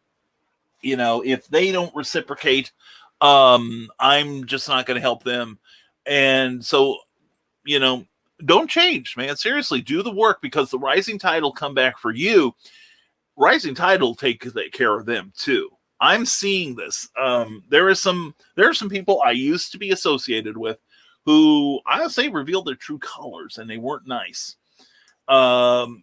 You know, if they don't reciprocate, I'm just not going to help them. And so, you know, don't change, man. Seriously, do the work, because the rising tide will come back for you. Rising tide will take care of them too. I'm seeing this. There are some people I used to be associated with who honestly revealed their true colors, and they weren't nice. And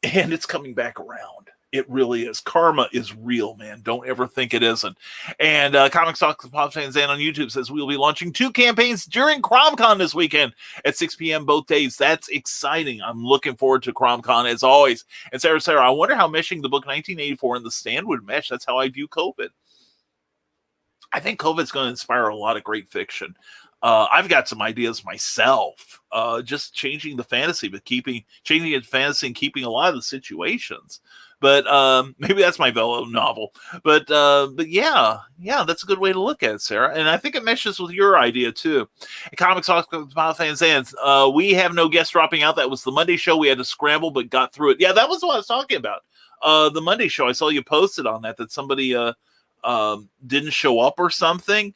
it's coming back around. It really is. Karma is real, man. Don't ever think it isn't. And Comic Talk Pop Fans and on YouTube says we'll be launching 2 campaigns during CromCon this weekend at 6 p.m. both days. That's exciting. I'm looking forward to CromCon as always. And Sarah, I wonder how meshing the book 1984 and The Stand would mesh. That's how I view COVID. I think COVID's going to inspire a lot of great fiction. I've got some ideas myself, just changing the fantasy, but changing it to fantasy and keeping a lot of the situations. But maybe that's my Velo novel. But yeah, that's a good way to look at it, Sarah. And I think it meshes with your idea too. Comics fans, we have no guest dropping out. That was the Monday show. We had to scramble, but got through it. Yeah, that was what I was talking about. The Monday show. I saw you posted on that somebody didn't show up or something.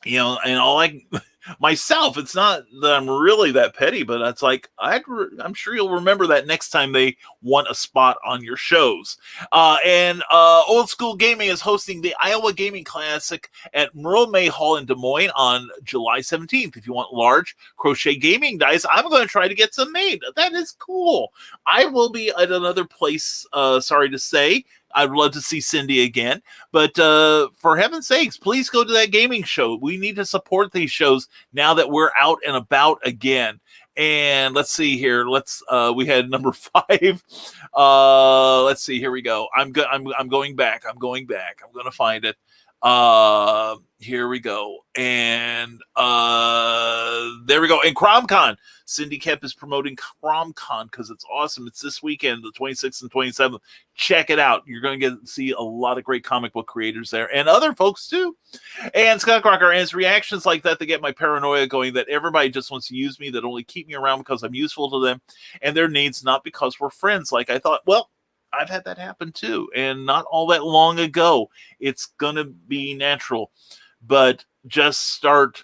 You know, and myself, it's not that I'm really that petty, but it's like, I'm sure you'll remember that next time they want a spot on your shows. And Old School Gaming is hosting the Iowa Gaming Classic at Merle May Hall in Des Moines on July 17th. If you want large crochet gaming dice, I'm going to try to get some made. That is cool. I will be at another place, sorry to say. I'd love to see Cindy again, but for heaven's sakes, please go to that gaming show. We need to support these shows now that we're out and about again. And let's see here. We had number 5. Let's see. Here we go. I'm going back. I'm going to find it. Here we go. And there we go. And CromCon. Cindy Kemp is promoting CromCon because it's awesome. It's this weekend, the 26th and 27th. Check it out. You're going to see a lot of great comic book creators there and other folks too. And Scott Crocker, and his reactions like that get my paranoia going, that everybody just wants to use me, that only keep me around because I'm useful to them and their needs, not because we're friends. Like I thought, well, I've had that happen too, and not all that long ago. It's going to be natural, but just start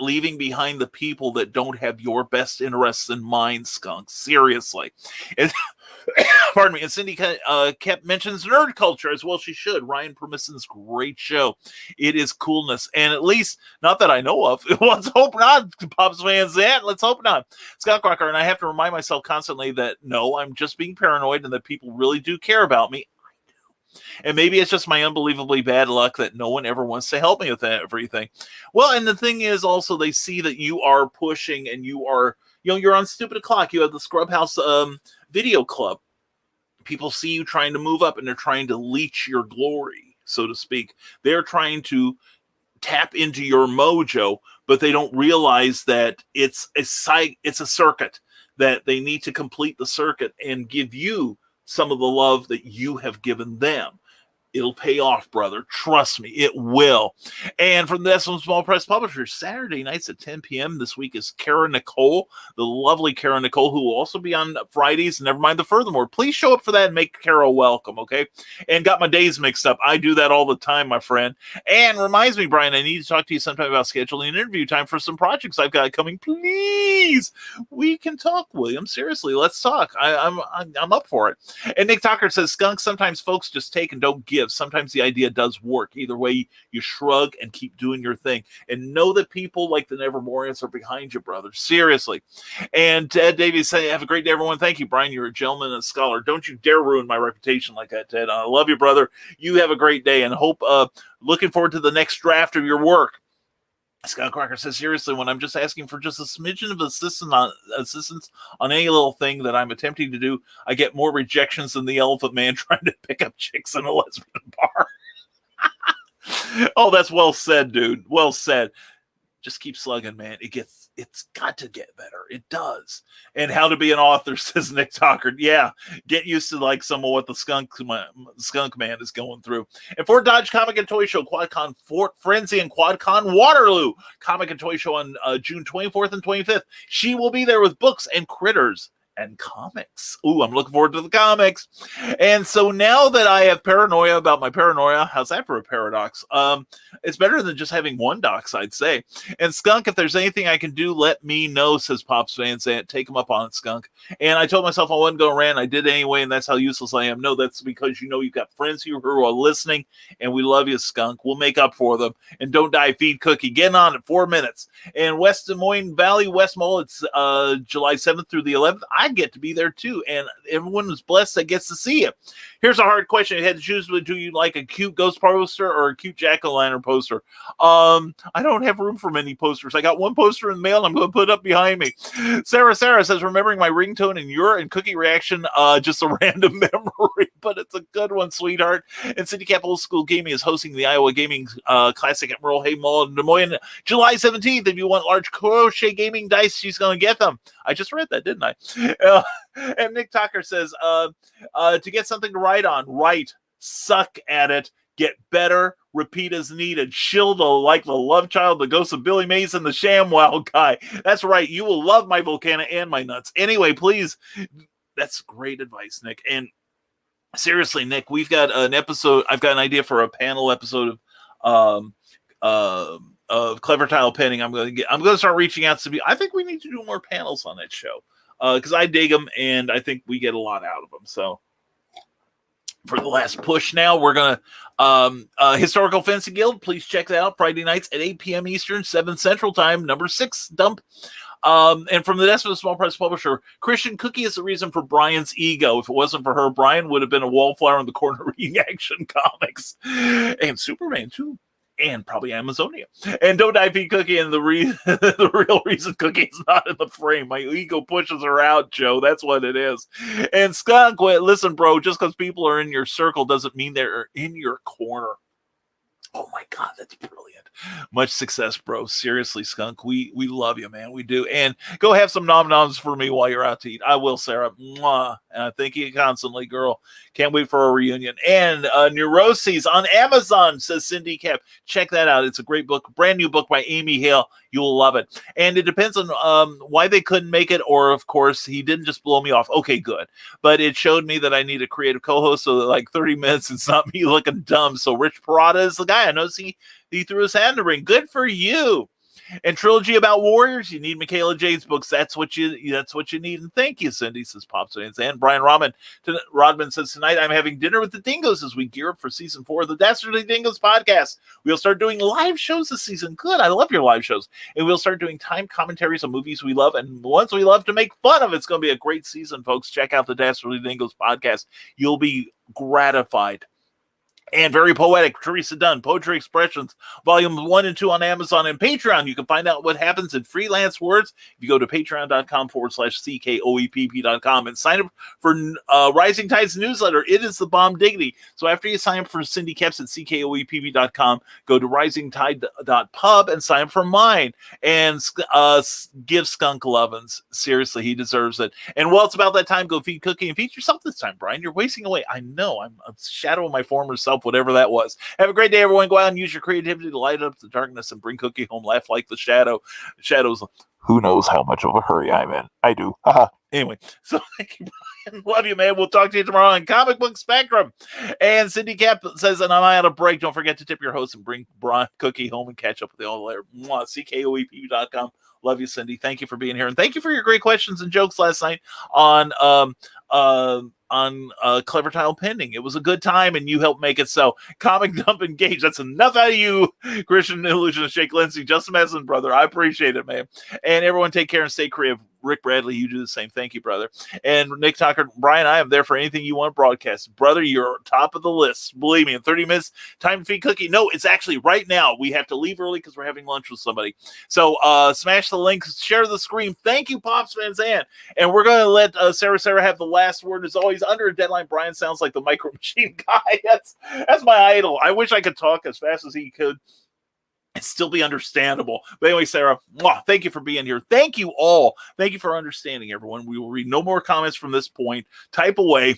leaving behind the people that don't have your best interests in mind, Skunk. Seriously. And, pardon me. And Cindy kept mentions nerd culture as well. She should. Ryan Permission's great show. It is coolness. And at least, not that I know of. Let's hope not, Pops fans. Let's hope not. Scott Crocker, and I have to remind myself constantly that no, I'm just being paranoid and that people really do care about me. And maybe it's just my unbelievably bad luck that no one ever wants to help me with everything. Well, and the thing is also, they see that you are pushing and you are, you're on Stupid O'Clock. You have the Scrub House video club. People see you trying to move up and they're trying to leech your glory, so to speak. They're trying to tap into your mojo, but they don't realize that it's a circuit, that they need to complete the circuit and give you some of the love that you have given them. It'll pay off, brother. Trust me, it will. And from the SM Small Press Publishers, Saturday nights at 10 p.m. this week is Kara Nicole, the lovely Kara Nicole, who will also be on Fridays. Nevermind the Furthermore. Please show up for that and make Kara welcome, okay? And got my days mixed up. I do that all the time, my friend. And reminds me, Brian, I need to talk to you sometime about scheduling an interview time for some projects I've got coming. Please, we can talk, William. Seriously, let's talk. I'm up for it. And Nick Tucker says, Skunk, sometimes folks just take and don't give. Sometimes the idea does work. Either way, you shrug and keep doing your thing. And know that people like the Nevermorians are behind you, brother. Seriously. And Ted Davies saying, have a great day, everyone. Thank you, Brian. You're a gentleman and a scholar. Don't you dare ruin my reputation like that, Ted. I love you, brother. You have a great day and hope, looking forward to the next draft of your work. Scott Crocker says, seriously, when I'm just asking for just a smidgen of assistance on any little thing that I'm attempting to do, I get more rejections than the Elephant Man trying to pick up chicks in a lesbian bar. Oh, that's well said, dude. Well said. Just keep slugging, man. It's got to get better. It does. And how to be an author, says Nick Talker. Yeah, get used to like some of what the skunk man is going through. And Fort Dodge Comic and Toy Show, QuadCon Fort Frenzy, and QuadCon Waterloo Comic and Toy Show on June 24th and 25th. She will be there with books and critters and comics. Ooh, I'm looking forward to the comics. And so now that I have paranoia about my paranoia, how's that for a paradox? It's better than just having one dox, I'd say. And Skunk, if there's anything I can do, let me know, says Pops Van Zandt. Take him up on it, Skunk. And I told myself I wasn't going to rant. I did anyway, and that's how useless I am. No, that's because you know you've got friends here who are listening, and we love you, Skunk. We'll make up for them. And don't die, feed Cookie. Getting on at 4 minutes. And West Des Moines Valley, West Mall, it's July 7th through the 11th. I get to be there too, and everyone is blessed that gets to see you. Here's a hard question. You had to choose, do you like a cute ghost poster or a cute jack-o'-lantern poster? I don't have room for many posters. I got one poster in the mail, and I'm going to put it up behind me. Sarah says, remembering my ringtone and your and Cookie reaction, just a random memory, but it's a good one, sweetheart. And City Cap Old School Gaming is hosting the Iowa Gaming Classic at Merle Hay Mall in Des Moines, July 17th. If you want large crochet gaming dice, she's going to get them. I just read that, didn't I? And Nick Tucker says, to get something to write on, write, suck at it, get better, repeat as needed. Shilda, like the love child, the ghost of Billy Mays, and the ShamWow guy. That's right. You will love my Volcana and my nuts. Anyway, please. That's great advice, Nick. And seriously, Nick, we've got an episode. I've got an idea for a panel episode of Clever Tile Penning. I'm going to start reaching out to people. I think we need to do more panels on that show. Because I dig them, and I think we get a lot out of them. So, for the last push now, we're going to Historical Fencing Guild. Please check that out. Friday nights at 8 p.m. Eastern, 7 Central Time, number 6 dump. And from the desk of a small press publisher, Christian Cookie is the reason for Brian's ego. If it wasn't for her, Brian would have been a wallflower in the corner reading Action Comics. And Superman, too. And probably Amazonia. And don't die, Pete Cookie. And the real reason Cookie is not in the frame. My ego pushes her out, Joe. That's what it is. And Skunk, listen, bro, just because people are in your circle doesn't mean they're in your corner. Oh, my God, that's brilliant. Much success, bro. Seriously, Skunk, we love you, man. We do. And go have some nom-noms for me while you're out to eat. I will, Sarah. Mwah. And I thank you constantly, girl. Can't wait for a reunion. And Neuroses on Amazon, says Cindy Cap. Check that out. It's a great book. Brand new book by Amy Hale. You will love it. And it depends on why they couldn't make it, or, of course, he didn't just blow me off. Okay, good. But it showed me that I need a creative co-host, so that, like 30 minutes, it's not me looking dumb. So Rich Parada is the guy. I noticed he threw his hand in the ring. Good for you. And Trilogy about Warriors, you need Michaela Jade's books. That's what you need. And thank you, Cindy, says Pops and Brian Rodman says, tonight I'm having dinner with the Dingoes as we gear up for season 4 of the Dastardly Dingoes podcast. We'll start doing live shows this season. Good. I love your live shows. And we'll start doing time commentaries on movies we love and ones we love to make fun of. It's going to be a great season, folks. Check out the Dastardly Dingoes podcast. You'll be gratified. And very poetic, Teresa Dunn, Poetry Expressions, volumes 1 and 2 on Amazon and Patreon. You can find out what happens in freelance words if you go to patreon.com/CKOEPP.com and sign up for Rising Tides newsletter. It is the bomb diggity. So after you sign up for Cindy Caps at CKOEPP.com, go to risingtide.pub and sign up for mine. And give Skunk lovin's. Seriously, he deserves it. And while it's about that time, go feed Cookie and feed yourself this time, Brian. You're wasting away. I know. I'm a shadow of my former self, whatever that was. Have a great day, everyone. Go out and use your creativity to light up the darkness and bring Cookie home. Laugh like the shadow. The shadows. Who knows how much of a hurry I'm in? I do. Anyway, so thank you, Brian. Love you, man. We'll talk to you tomorrow on Comic Book Spectrum. And Cindy Cap says, and I'm out of break. Don't forget to tip your host and bring Cookie home and catch up with the all there. CKOEP.com. Love you, Cindy. Thank you for being here. And thank you for your great questions and jokes last night on Clever Tile Pending. It was a good time, and you helped make it so. Comic Dump Engage. That's enough out of you, Christian Illusionist Jake Lindsay. Just a messing, brother. I appreciate it, man. And everyone take care and stay creative. Rick Bradley, you do the same. Thank you, brother. And Nick Tucker, Brian, I am there for anything you want broadcast. Brother, you're top of the list. Believe me, in 30 minutes, time to feed Cookie. No, it's actually right now. We have to leave early because we're having lunch with somebody. So smash the link, share the screen. Thank you, Pops Van Zandt. And we're going to let Sarah have the last word. As always, under a deadline, Brian sounds like the Micro Machine guy. That's my idol. I wish I could talk as fast as he could and still be understandable. But anyway, Sarah, thank you for being here. Thank you all. Thank you for understanding, everyone. We will read no more comments from this point. Type away.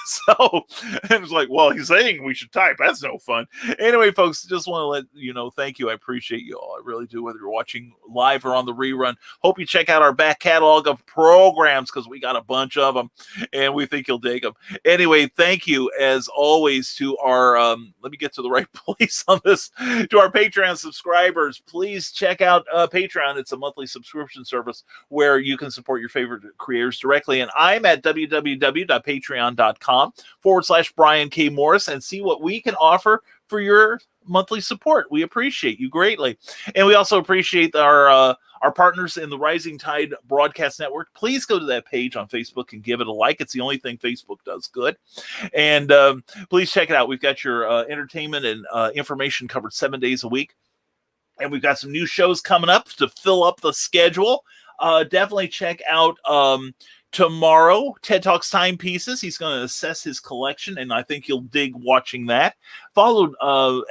So, and it's like, well, he's saying we should type. That's no fun. Anyway, folks, just want to let you know, thank you. I appreciate you all. I really do, whether you're watching live or on the rerun. Hope you check out our back catalog of programs because we got a bunch of them, and we think you'll dig them. Anyway, thank you, as always, to our, let me get to the right place on this, to our Patreon subscribers. Please check out Patreon. It's a monthly subscription service where you can support your favorite creators directly. And I'm at www.patreon.com/Brian K. Morris and see what we can offer for your monthly support. We appreciate you greatly. And we also appreciate our partners in the Rising Tide Broadcast Network. Please go to that page on Facebook and give it a like. It's the only thing Facebook does good. And please check it out. We've got your entertainment and information covered 7 days a week. And we've got some new shows coming up to fill up the schedule. Definitely check out tomorrow, Ted Talks Timepieces. He's going to assess his collection, and I think you'll dig watching that. Followed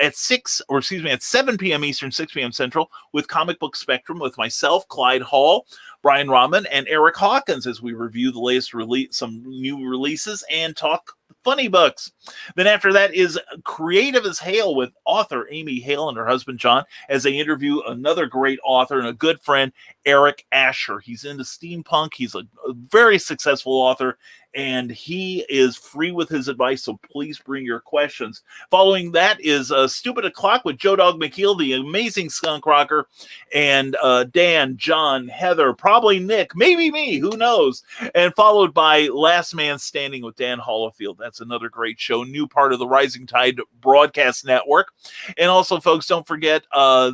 at 7 p.m. Eastern, 6 p.m. Central, with Comic Book Spectrum with myself, Clyde Hall, Brian Rahman, and Eric Hawkins as we review the latest some new releases and talk funny books. Then after that is Creative as Hail with author Amy Hale and her husband John as they interview another great author and a good friend, Eric Asher. He's into steampunk. He's a very successful author, and he is free with his advice, so please bring your questions. Following that is Stupid O'Clock with Joe Dog McKeel, the amazing skunk rocker, and Dan, John, Heather, probably Nick, maybe me, who knows? And followed by Last Man Standing with Dan Hollifield. That's another great show, new part of the Rising Tide Broadcast Network. And also, folks, don't forget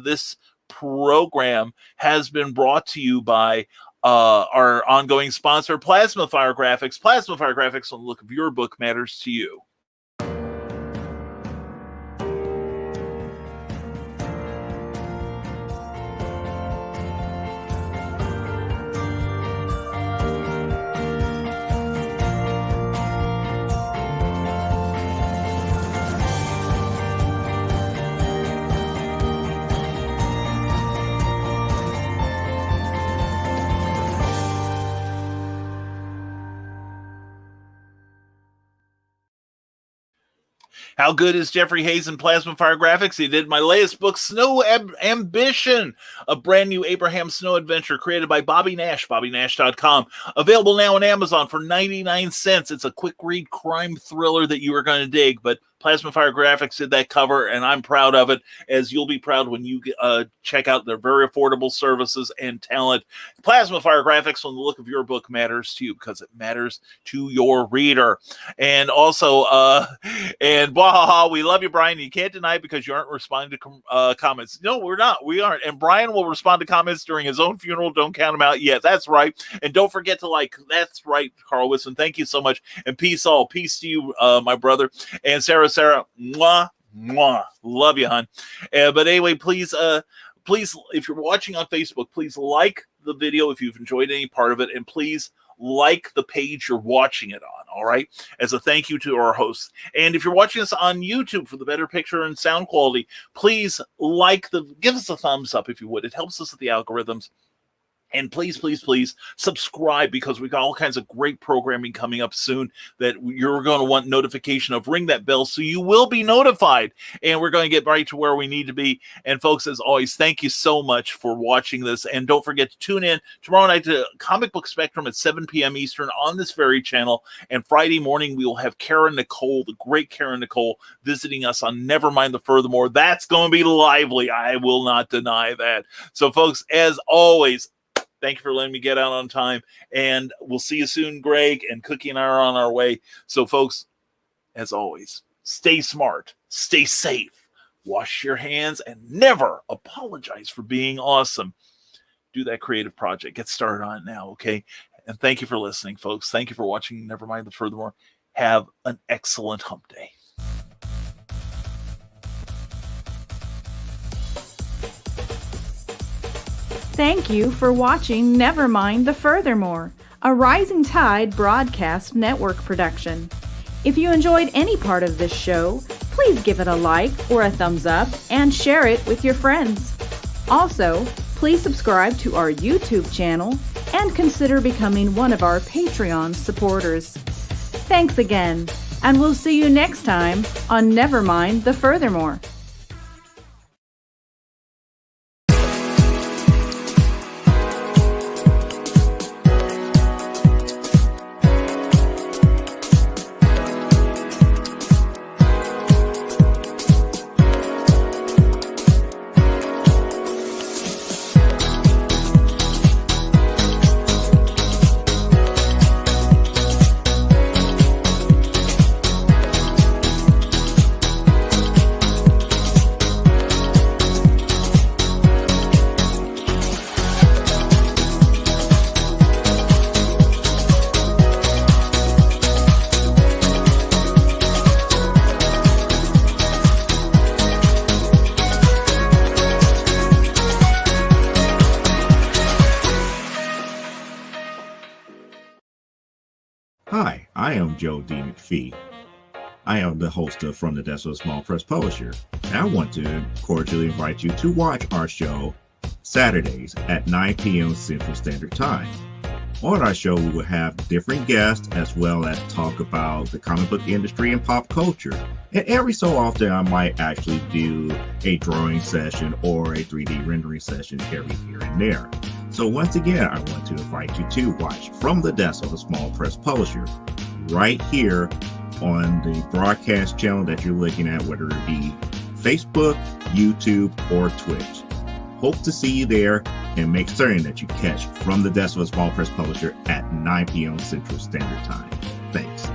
this program has been brought to you by our ongoing sponsor, Plasma Fire Graphics. Plasma Fire Graphics, when the look of your book matters to you. How good is Jeffrey Hayes in Plasma Fire Graphics? He did my latest book, Snow Ambition, a brand new Abraham Snow adventure created by Bobby Nash, BobbyNash.com. Available now on Amazon for 99 cents. It's a quick read crime thriller that you are going to dig, but Plasma Fire Graphics did that cover, and I'm proud of it, as you'll be proud when you check out their very affordable services and talent. Plasma Fire Graphics, when the look of your book matters to you, because it matters to your reader. And also, and blah, we love you, Brian. You can't deny it because you aren't responding to comments. No, we're not. We aren't. And Brian will respond to comments during his own funeral. Don't count him out yet. That's right. And don't forget to like. That's right, Carl Wisman. Thank you so much. And peace all. Peace to you, my brother. And Sarah, mwah, mwah. Love you, hon. But anyway, please, if you're watching on Facebook, please like the video if you've enjoyed any part of it, and please like the page you're watching it on, all right? As a thank you to our hosts. And if you're watching us on YouTube for the better picture and sound quality, please give us a thumbs up if you would. It helps us with the algorithms. And please, please, please subscribe, because we've got all kinds of great programming coming up soon that you're going to want notification of. Ring that bell so you will be notified. And we're going to get right to where we need to be. And folks, as always, thank you so much for watching this. And don't forget to tune in tomorrow night to Comic Book Spectrum at 7 p.m. Eastern on this very channel. And Friday morning, we will have Karen Nicole, the great Karen Nicole, visiting us on Nevermind the Furthermore. That's going to be lively. I will not deny that. So, folks, as always, thank you for letting me get out on time, and we'll see you soon, Greg, and Cookie and I are on our way. So, folks, as always, stay smart, stay safe, wash your hands, and never apologize for being awesome. do that creative project. Get started on it now, okay? And thank you for listening, folks. Thank you for watching Nevermind the Furthermore. Have an excellent hump day. Thank you for watching Nevermind the Furthermore, a Rising Tide broadcast network production. If you enjoyed any part of this show, please give it a like or a thumbs up and share it with your friends. Also, please subscribe to our YouTube channel and consider becoming one of our Patreon supporters. Thanks again, and we'll see you next time on Nevermind the Furthermore. Hi, I am Joe D. McPhee. I am the host of From the Desk of a Small Press Publisher, and I want to cordially invite you to watch our show Saturdays at 9 p.m. Central Standard Time. On our show, we will have different guests as well as talk about the comic book industry and pop culture. And every so often, I might actually do a drawing session or a 3D rendering session every here and there. So once again, I want to invite you to watch From the Desk of a Small Press Publisher right here on the broadcast channel that you're looking at, whether it be Facebook, YouTube, or Twitch. Hope to see you there, and make certain that you catch From the Desk of a Small Press Publisher at 9 p.m. Central Standard Time. Thanks.